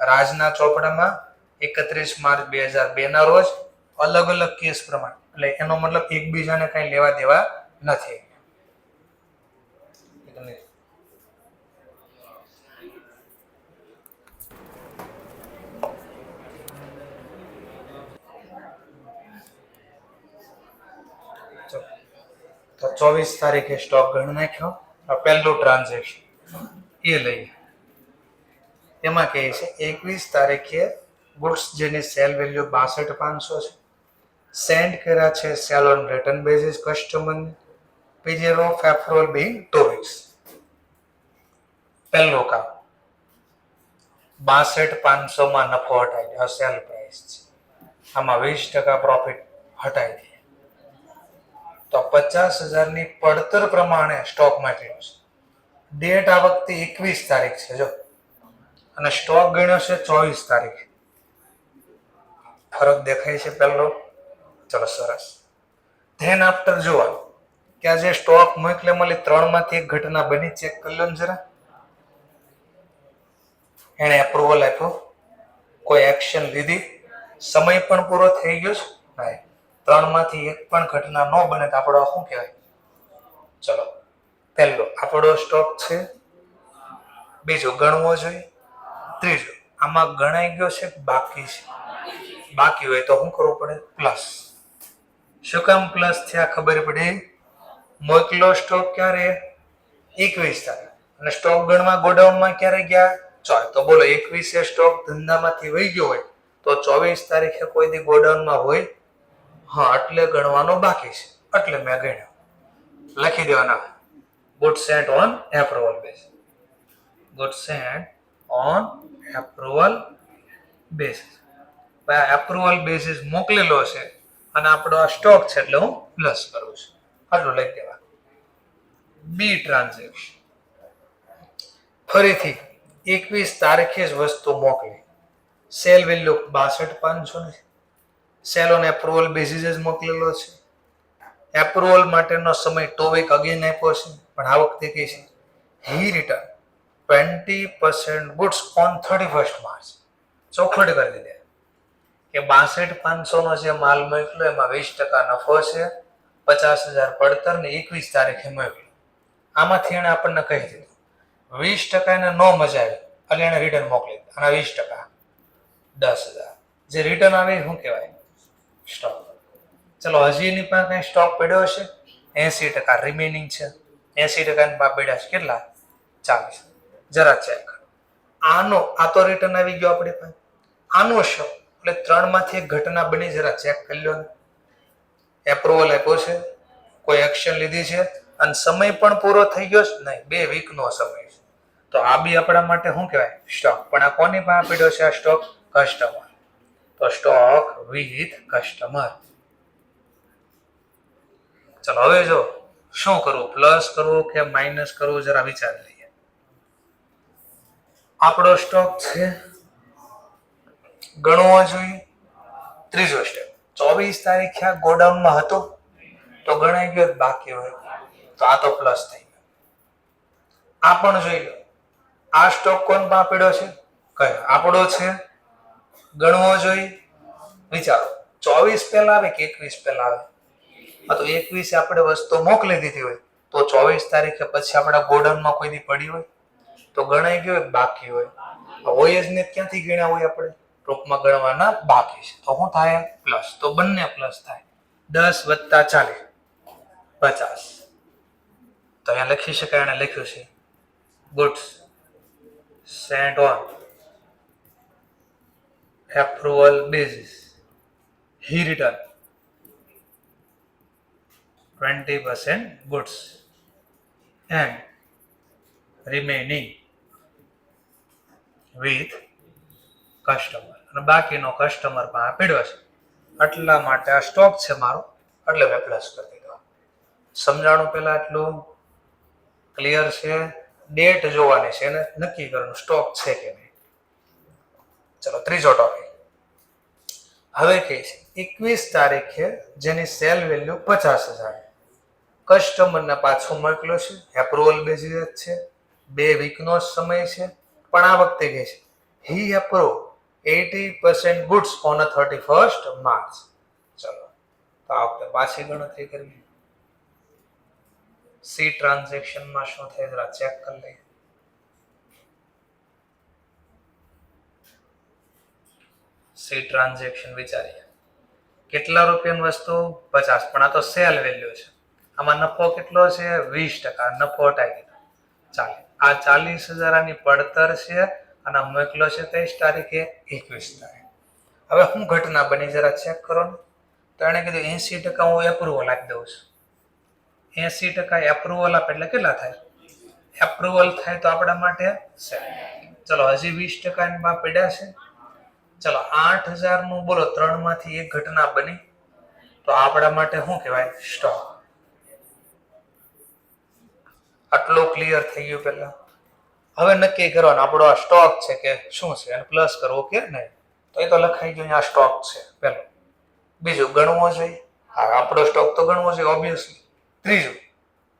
રાજના ચોપડામાં 31 માર્ચ 2002 ના રોજ અલગ અલગ કેસ પ્રમાણે, એટલે એનો મતલબ એકબીજાને કઈ લેવા દેવા નથી. તો 24 તારીખે સ્ટોક ગણ નાખ્યો. આ પહેલું ટ્રાન્ઝેક્શન એ લઈએ. એમાં કહે છે 21 તારીખે ગુડ્સ જેની સેલ વેલ્યુ 62,500 છે, સેન્ડ કર્યા છે સેલ ઓન રિટર્ન બેઝિસ કસ્ટમરને, period of approval being 2 weeks. પહેલું કામ 62,500 માં નફો હટાવી દે, સેલ પ્રાઇસ છે, આમાં 20% પ્રોફિટ હટાવી દે તો 50,000 ની પડતર પ્રમાણે સ્ટોક માટેનો છે. ડેટ આ વખતે 21 તારીખ છે જો, અને સ્ટોક ગણ્યો છે 24 તારીખ. ફરક દેખાય છે પહેલો? ચલો સરસ. ધેન આફ્ટર જોવાનું કે આ જે સ્ટોક મોકલે મળી 3 માંથી એક ઘટના બની, ચેક કરી લો ને જરા. એને એપ્રુવલ આપ્યો, કોઈ એક્શન લીધી, સમય પણ પૂરો થઈ ગયો છે નહીં, 3 માંથી એક પણ ઘટના ન બને તો આપણો શું કહેવાય? ચલો પહેલો આપણો સ્ટોક છે, બીજો ગણવો જોઈએ, ત્રીજો આમાં ગણાઈ ગયો છે બાકી છે, બાકી હોય તો શું કરવું પડે? પ્લસ. શું કામ પ્લસ થયા ખબર પડી? મોકલો સ્ટોક ક્યારે? 21 તારીખ, અને સ્ટોક ગણવા ગોડાઉનમાં ક્યારે ગયા? તો બોલો 21 સ્ટોક ધંધામાંથી વહી ગયો હોય તો 24 તારીખે કોઈ દી ગોડાઉનમાં હોય? હા, એટલે ગણવાનો બાકી છે, એટલે મેં ગણ્યો. લખી દેવાના goods sent on approval basis. goods sent on approval basis. Approval basis મોકલેલો છે અને આપણો આ સ્ટોક છે એટલે હું પ્લસ કરું છું, આટલું લખી દેવાનું. બી ટ્રાન્ઝેક્શન ફરીથી 21 તારીખે જ વસ્તુ મોકલી, સેલ વેલ્યુ 62,500 ને સેલ ઓન એપ્રુવલ બેસિસ જ મોકલેલો છે. એપ્રુવલ માટેનો સમય 2 week અગેન આપ્યો છે, પણ આ વખતે કહે છે he return 20% goods on 31st March. ચોખવટ કરી દીધી કે 62,500 નો જે માલ મોકલ્યો એમાં 20% નફો છે, 50,000 પડતર ને 21 તારીખે મોકલ્યો. આમાંથી એને આપણને કહી દીધું 20% એને નો મજા આવી એટલે એને રિટર્ન મોકલી દીધું, અને 20% 10,000 જે રિટર્ન આવે શું કહેવાય? સ્ટોક. ચલો હજી એની પાસે કઈ સ્ટોક પડ્યો હશે? 80% રિમેનિંગ છે, 80% ની પાસે પડ્યા છે કેટલા? 40. જરા ચેક. આ તો રિટર્ન આવી ગયો આપણી પાસે. આનો શું? એટલે 3 માંથી એક ઘટના બની, જરા ચેક કરી લો. એપ્રુવલ આપ્યો છે, કોઈ એક્શન લીધી છે, અને સમય પણ પૂરો થઈ ગયો છે નહીં, 2 week નો સમય છે, તો આ બી આપણા માટે શું કહેવાય? સ્ટોક. પણ આ કોની પાસે પડ્યો છે આ સ્ટોક? કસ્ટમર. તો સ્ટોક વિથ કસ્ટમર. ચલો હવે જો શું કરવું, પ્લસ કરવું કે માઇનસ કરવું, જરા વિચારી લઈએ. આપણો સ્ટોક છે, ગણવો જોઈએ. ત્રીજો સ્ટેપ 24 તારીખે આ ગોડાઉનમાં હતો તો ગણાઈ ગયો, બાકી હોય તો આ તો પ્લસ થઈ ગયો. આ પણ જોઈ લો, આ સ્ટોક કોણ પાસે પડ્યો છે? કયો? આપણો છે, ગણવો જોઈએ. વિચારો 24 પહેલા આવે કે 21 પહેલા આવે? આ તો 21 આપણે વસ્તુ મોકલી દીધી હોય તો 24 તારીખે પછી આપણા ગોડાઉનમાં કોઈ દી પડી હોય તો ગણાઈ ગયો, બાકી હોય જ ને, ક્યાંથી ગણ્યા હોય આપણે? રૂપમાં ગણવાના બાકી છે તો શું થાય? પ્લસ. તો બંને પ્લસ થાય. 10 + 40 50. તો અહીંયા લખી શકાય, એને લખ્યું છે goods sent on approval basis, he return 20% goods and remaining with customer. અને બાકીનો કસ્ટમર પાસે પડ્યો છે, એટલા માટે આ સ્ટોક છે મારો, એટલે મેં પ્લસ કરી દીધો. સમજાણું પહેલા એટલું ક્લિયર છે? ડેટ જોવાની છે, એને નક્કી કરવાનું સ્ટોક છે કે નહીં. ચલો ત્રીજો ટોપિક હવે કે છે 21 તારીખે જેની સેલ વેલ્યુ 50,000 કસ્ટમરને પાછો મોકલ્યો છે, એપ્રુવલ બેસિસ છે, 2 વીકનો સમય છે, પણ આ વખતે કહે છે he approved 80% goods on 31st March. ચલો તો આ વખતે પાછી ગણતરી કરવી. સી ટ્રાન્ઝેક્શનમાં શું થાય જરા ચેક કરી લઈએ. સી ટ્રાન્ઝેક્શન વિચારીએ, કેટલા રૂપિયાની વસ્તુ? 50, પણ આ તો સેલ વેલ્યુ છે, આમાં નફો કેટલો છે 20%, નફો હટાઈ દીધો. ચાલે, આ 40,000 આની પડતર છે અને મોકલો છે 23 તારીખે 21 તારીખ. હવે શું ઘટના બની જરા ચેક કરો ને. તો એણે કીધું 80% હું એપ્રુવલ આપી દઉં છું. 80% એપ્રુવલ આપે એટલે કેટલા થાય? એપ્રુવલ થાય તો આપણા માટે છે. ચલો હજી 20% એની માં પડ્યા છે. ચલો 8,000 નું બોલો 3 માંથી એક ઘટના બની તો આપણા માટે શું કહેવાય? સ્ટોક. આટલું ક્લિયર થઈ ગયું પહેલા. હવે નક્કી કરવાનું આપણો આ સ્ટોક છે કે શું છે, અને પ્લસ કરવો કે નહીં. તો એ તો લખાઈ ગયું આ સ્ટોક છે પહેલો. બીજું ગણવો જોઈએ. હા, આપણો સ્ટોક તો ગણવો જોઈએ ઓબ્વિયસલી. ત્રીજું,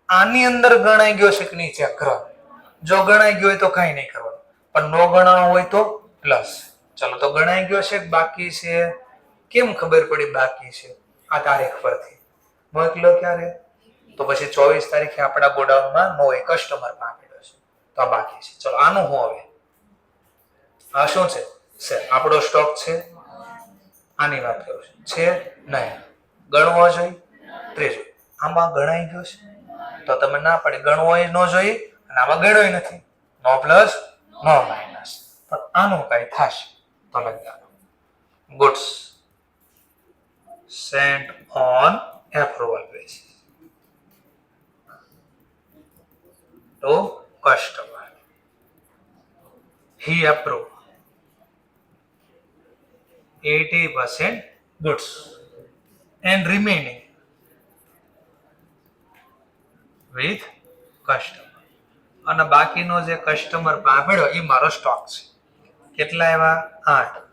આની અંદર ગણાઈ ગયો છે કે નહીં ચેક કરવાનું. જો ગણાઈ ગયો હોય તો કાંઈ નહીં કરવાનું, પણ નો ગણાણો હોય તો પ્લસ. ચલો તો ગણાઈ ગયો છે બાકી છે. કેમ ખબર પડી બાકી છે? આ તારીખ પરથી. મોકલો ક્યારે? તો પછી 24 તારીખે આપણા ગોડાઉનમાં નો એક કસ્ટમર માં આપેલો છે તો આ બાકી છે. ચલો આનું શું હવે? આ શું છે? આપણો સ્ટોક છે. આની વાત કરું છે નહીં, ગણવો જોઈએ. ત્રીજું, આમાં ગણાઈ ગયો છે તો તમે ના પડે ગણવો ન જોઈએ, અને આમાં ગણ્યો નથી. નો પ્લસ નો માઇનસ, પણ આનું કઈ થશે તો લખવાનું goods sent on approval basis to customer. He approved 80% goods and remaining with customer. અને બાકીનો જે કસ્ટમર પામેડો એ મારો સ્ટોક છે. કેટલા આવ્યા?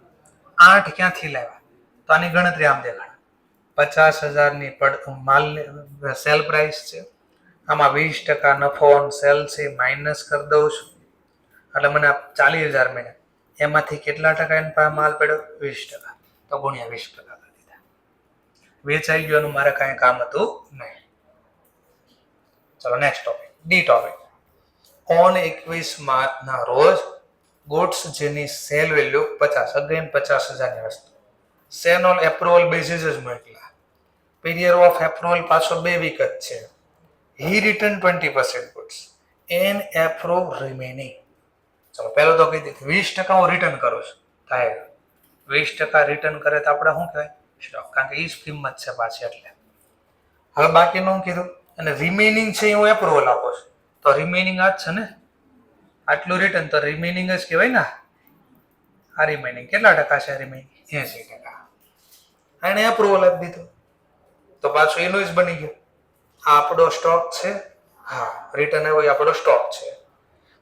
8 ક્યાંથી લાવ્યા? તો આની ગણતરી આમ દેખાડે. 50,000 ની માલ સેલ પ્રાઇસ છે. આમાં 20% નફો ઓન સેલ છે માઇનસ કરી દઉં છું, એટલે મને 40,000 મળ્યા. એમાંથી કેટલા ટકા એની પાસે માલ પડ્યો? 20%. તો ગુણ્યા 20% કરી દીધા. વેચાઈ ગયું, મારે કાંઈ કામ હતું નહીં. ચલો next topic, D topic. On 21 માર્ચના રોજ ગુડ્સ જેની સેલ વેલ્યુ 50, અગેન 50,000 ની વસ્તુ સેલ ઓન એપ્રુવલ બેસિસ જ મોકલા. પીરિયડ ઓફ એપ્રુવલ પાછો 2 વીક જ છે. He return 20% goods and approve remaining. ચલો પહેલો તો કહી દીધું 20% હું રિટર્ન કરું છું. થાય 20% રિટર્ન કરે તો આપણે શું કહેવાય? સ્ટોક, કારણ કે એ જ કિંમત છે પાછી. એટલે હવે બાકીનું કીધું અને રિમેનિંગ છે હું એપ્રુવલ આપું છું, તો રિમેનિંગ આ જ છે ને. આટલું રિટર્ન તો રિમેનિંગ જ કહેવાય ને. આ રિમેનિંગ કેટલા ટકા છે? રિમેનિંગ 80%. એને એપ્રુવલ આપી દીધું તો પાછું એનું જ બની ગયું. આ આપણો સ્ટોક છે. હા, રિટર્ન આવ્યો એ આપણો સ્ટોક છે.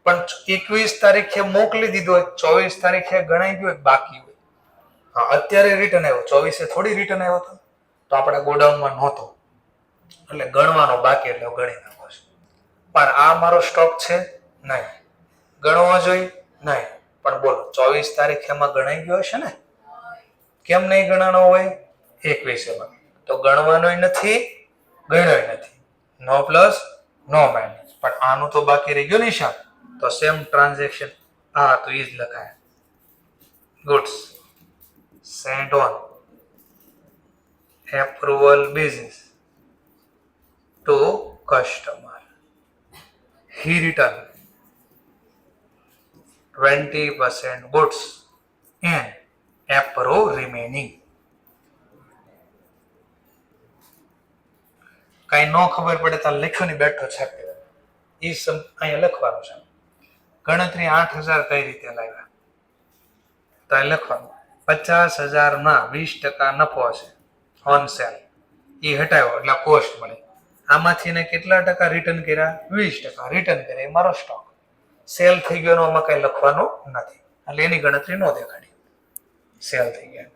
પણ 21 તારીખે મોકલી દીધો હોય, 24 તારીખે ગણાઈ ગયું બાકી હોય. હા, અત્યારે રિટર્ન આવ્યો, 24 થોડી રિટર્ન આવ્યો હતો, તો આપણા ગોડાઉનમાં નહોતો એટલે ગણવાનો બાકી, એટલે ગણી નાખો છે. પણ આ મારો સ્ટોક છે નહીં, ગણવો જોઈએ નહીં. પણ બોલો 24 તારીખે એમાં ગણાઈ ગયો હશે ને? કેમ નહીં ગણાનો હોય? 21 તો ગણવાનોય નથી, ગણ્યોય નથી. નો પ્લસ નો માઇનસ, પણ આનું તો બાકી રહી ગયું નિશાન. તો સેમ ટ્રાન્ઝેક્શન આ તો એ જ લખાય. Goods sent on approval basis to customer. He return 20% goods and approve remaining. કઈ ન ખબર પડે તો લખ્યો ની બેઠો છે અહીંયા લખવાનું છે. ગણતરી 8,000 કઈ રીતે લાવ્યા? તો અહીં લખવાનું 50,000 માં 20% નફો છે ઓન સેલ, એ હટાવ્યો એટલે કોસ્ટ મળી. આમાંથી ને કેટલા ટકા રિટર્ન કર્યા? 20% રિટર્ન કર્યા. એ મારો સ્ટોક સેલ થઈ ગયો, આમાં કઈ લખવાનું નથી, એટલે એની ગણતરી ન દેખાડી. સેલ થઈ ગયા.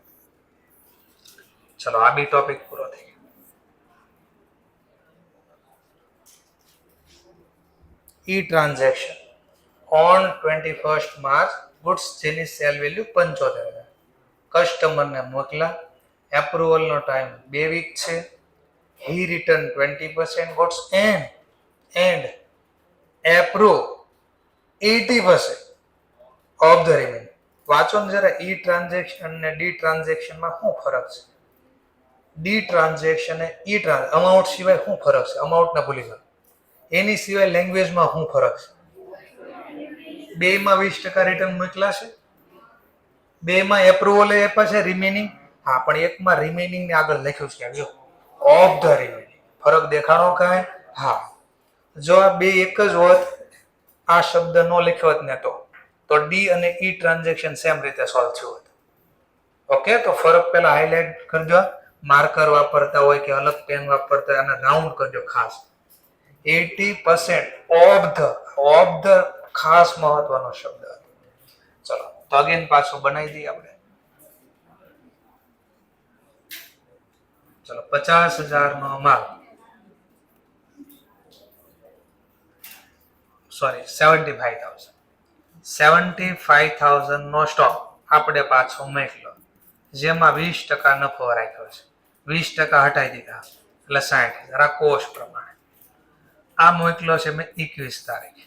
ચલો આ બી ટોપિક પૂરો થઈ ગયો. ઈ ટ્રાન્ઝેક્શન ઓન 21 માર્ચ ગુડ્સ જેની સેલ વેલ્યુ 75,000 કસ્ટમરને મોકલા. એપ્રુવલ નો ટાઈમ 2 વીક છે. He return 20% goods and approve 80% of the remaining. વાંચો ને જરા, ઈ ટ્રાન્ઝેક્શન અને ડી ટ્રાન્ઝેક્શનમાં શું ફરક છે? ડી ટ્રાન્ઝેક્શન અને ઈ ટ્રાન્ઝ અમાઉન્ટ સિવાય શું ફરક છે? અમાઉન્ટને ભૂલી જાઓ. એની સિવાય લેંગ્વેજમાં શું ફરક છે? બેમાં 20% રિટર્ન મોકલા છે, બેમાં એપ્રુવલ આપ્યા છે રિમેનિંગ. હા, પણ એકમાં રિમેનિંગ ને આગળ લખ્યું છે જો ઓફ ધ રિમેનિંગ. ફરક દેખાણો કાંઈ? હા. જો આ બે એક જ હોત, આ શબ્દ નો લખ્યો હોત ને તો ડી અને ઈ ટ્રાન્ઝેક્શન સેમ રીતે સોલ્વ થયું હોત. ઓકે, તો ફરક પેલા હાઇલાઇટ કરજો. માર્કર વાપરતા હોય કે અલગ પેન વાપરતા હોય અને રાઉન્ડ કરજો ખાસ. 80% ઓફ ધ ખાસ મહત્વનો શબ્દ હતો. ચલો તો અગેન પાછું બનાવી દઈએ આપણે. ચલો 50,000 નો માલ, સોરી 75,000 નો સ્ટોક આપણે પાછો મોકલો, જેમાં 20% નફો રાખ્યો છે. 20% હટાવી દીધા એટલે 60,000 આ કોસ્ટ પ્રમાણે. આ મોકલો છે મેં 21 તારીખ.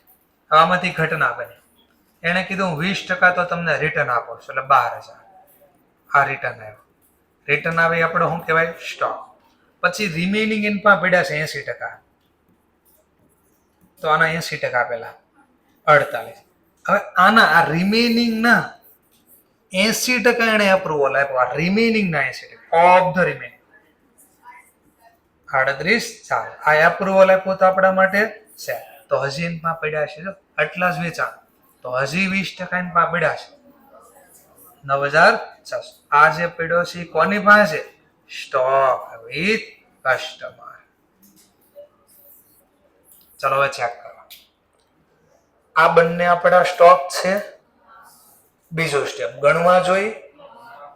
હવે આમાંથી ઘટના બની. એણે કીધું 20% તો તમને રિટર્ન આપો છો એટલે 12,000. આ રિટર્ન આવ્યું. રિટર્ન આવે આપણે શું કહેવાય? સ્ટોક. પછી રિમેનિંગ ઇનપા પડ્યા છે 80%. તો આના 80% પેલા 48. હવે આના આ રિમેનિંગ ના 80% એને અપ્રુવલ આપ્યો. આ રિમેનિંગ ના 80% ઓફ ધ રિમેનિંગ 38. ચાલો, આ એપ્રુવલ આપ્યું તો આપણા માટે છે. તો હજી ઇનપા પડ્યા છે જો આટલા જ વેચાણ, તો હજી 20% ઇનપા પડ્યા છે 9,600. આ જે પડ્યો છે કોની પાસે? Stock with customer. ચલો હવે ચેક કરો. આ બંને આપણા સ્ટોક છે. બીજો સ્ટેપ ગણવા જોઈ.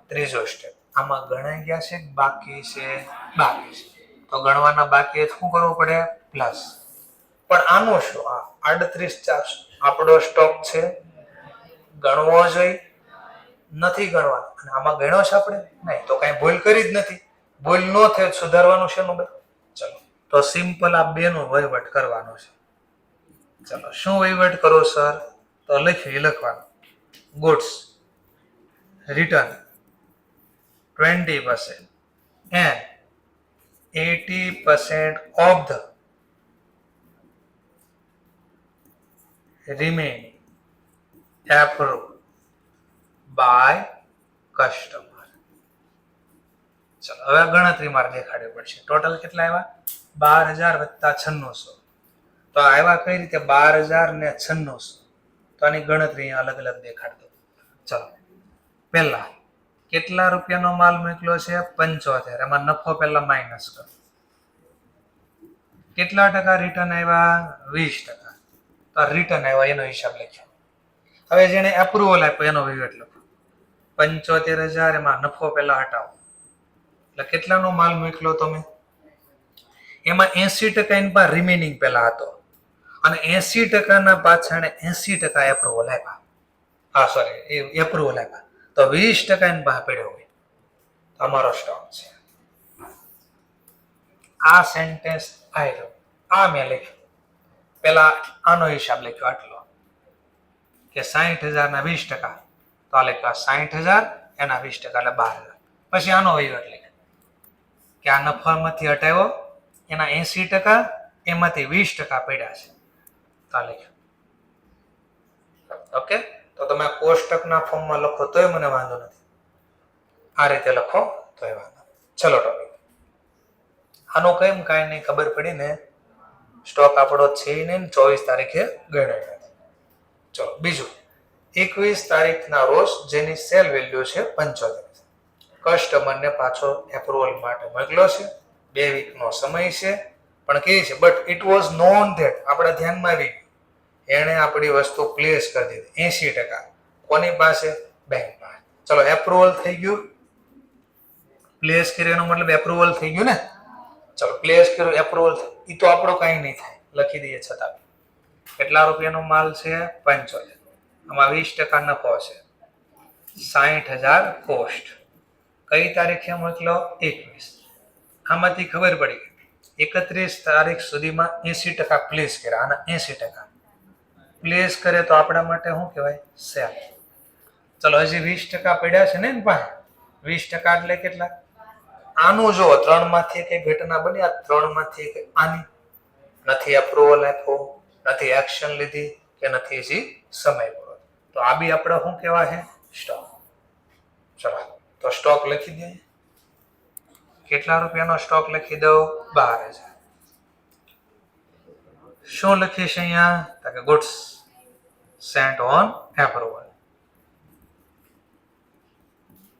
ત્રીજો સ્ટેપ આમાં ગણાઈ ગયા છે બાકી છે? બાકી છે. તો ગણવાના બાકી શું કરવું પડે? પ્લસ. પણ આનું શું? આ 38,400 આપણો સ્ટોક છે, ગણવો જોઈ. નથી ગણવાનો. અને આમાં ગણ્યો છે આપણે? નહીં. તો કઈ ભૂલ કરી જ નથી. ભૂલ ન થાય સુધારવાનું છે નું. ચલો તો સિમ્પલ આ બે નો વહીવટ કરવાનો છે. ચલો શું વહીવટ કરો સર? તો લખવાનું goods return 20% and 80% of the remaining approved by customer. ચલો હવે ગણતરી મારે દેખાડવી પડશે. ટોટલ કેટલા આવ્યા? 12,000 + 9600. તો આવ્યા કઈ રીતે? 12,000 ને 9600. તો આની ગણતરી અલગ અલગ દેખાડ દો. ચલો પહેલા કેટલા રૂપિયાનો માલ મોકલ્યો છે? 75. એમાં નફો પહેલા માઇનસ કરો. કેટલા ટકા રિટર્ન આવ્યા? 20%. તો રિટર્ન આવ્યા એનો હિસાબ લખ્યો. હવે જેને એપ્રુવલ આપ્યો એનો વહીવટ લખો. 75,000 એમાં નફો પહેલા હટાવો. એટલે કેટલાનો માલ મોકલ્યો તમે? એમાં 80% ઇનપા રિમેનિંગ પહેલા હતો અને 80% ના પાછળ 80% એપ્રુવલ આપ્યા. હા સોરી, એપ્રુવલ આપ્યા. તો 20% ઇનપા પડ્યો હોય અમારો સ્ટોક છે. આ સેન્ટેન્સ આવ્યો. આ મેં લખ્યું. પેલા આનો હિસાબ લખ્યો આટલો કે 60,000 ના 20%. તો આ લખ્યા 60,000 એના 20% એટલે 12,000. પછી આનો વહીવટ લખ્યો કે આ નફામાંથી હટાવ્યો એના 80%, એમાંથી 20% પડ્યા છે. તો આ લખ્યું. ઓકે, તો તમે કોષ્ટકના ફોર્મમાં લખો તોય મને વાંધો નથી. આ રીતે લખો તોય વાંધો. ચલો ટોપિક આનો કેમ કાંઈ નહીં ખબર પડી ને. સ્ટોક આપણો છે ને 24 તારીખે ગણાય નથી. ચલો બીજું 21 તારીખના રોજ જેની સેલ વેલ્યુ છે 75, કસ્ટમરને પાછો એપ્રુવલ માટે મોકલ્યો છે. 2 વીકનો સમય છે પણ કે છે but it was non that આપણે ધ્યાનમાં આવી ગયું. એણે આપણી વસ્તુ પ્લેસ કરી દીધી 80%. કોની પાસે? બેંક પાસે. ચલો એપ્રુવલ થઈ ગયું. પ્લેસ કર્યો એનો મતલબ એપ્રુવલ થઈ ગયું ને. ચલો પ્લેસ કર્યો એપ્રુવલ, એ તો આપણો કાંઈ નહીં થાય, લખી દઈએ છતાં. કેટલા રૂપિયાનો માલ છે? 75. આમાં 20% નફો છે. 60,000 કોસ્ટ. કઈ તારીખે મોકલો? 21. આમાંથી ખબર પડી 31 તારીખ સુધીમાં 80% પ્લેસ કર્યા. આના 80% પ્લેસ કરે તો આપણા માટે શું કહેવાય? સેલ. ચલો હજી 20% પડ્યા છે ને એની પાસે. 20% એટલે કેટલા? આનું જો 3 માંથી કઈ ઘટના બની, આ 3 માંથી આની નથી અપ્રુવલ આપ્યો, નથી એક્શન લીધી કે નથી હજી સમય પૂરો, તો આ બી આપણે શું કહેવાય છે? સ્ટોક. ચલો તો સ્ટોક લખી દઈએ. કેટલા રૂપિયાનો સ્ટોક લખી દઉં? 12,000. શું લખીશ અહીંયા? તો કે goods sent on approval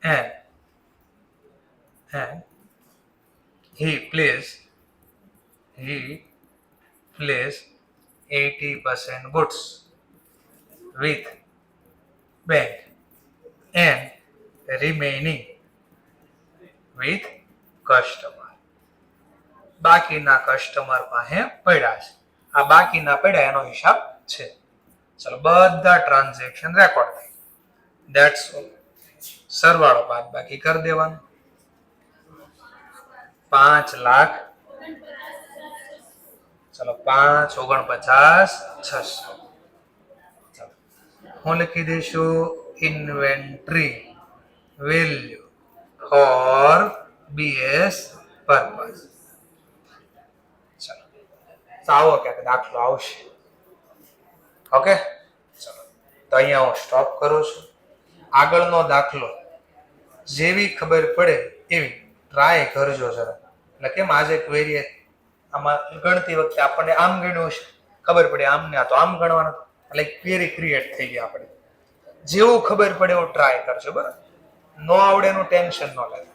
and he placed 80% goods with bank and remaining with customer. બાકીના કસ્ટમર પાસે પડ્યા છે. આ બાકીના પડ્યા એનો હિસાબ છે. ચલો બધા ટ્રાન્ઝેક્શન રેકોર્ડ થઈ. That's all. સરવાળો બાદ બાકી કરી દેવાનું. 5 લાખ, ચલો 5 49 600. ચલો હું લખી દઈશું inventory value for BS purpose. ચલો તો આવો ક્યાંક દાખલો આવશે. ઓકે, ચલો તો અહીંયા હું સ્ટોપ કરું છું. આગળનો દાખલો જેવી ખબર પડે એવી ટ્રાય કરજો જરા. એટલે કેમ આજે ક્વેરી આમાં ગણતી વખતે આપણને આમ ગણ્યું છે, ખબર પડે આમ ને આ તો આમ ગણવાનું, એટલે ક્વેરી ક્રિએટ થઈ ગઈ આપણે. જેવું ખબર પડે એવું ટ્રાય કરજો, બરાબર? નો આવડે એનું ટેન્શન ન લેતા.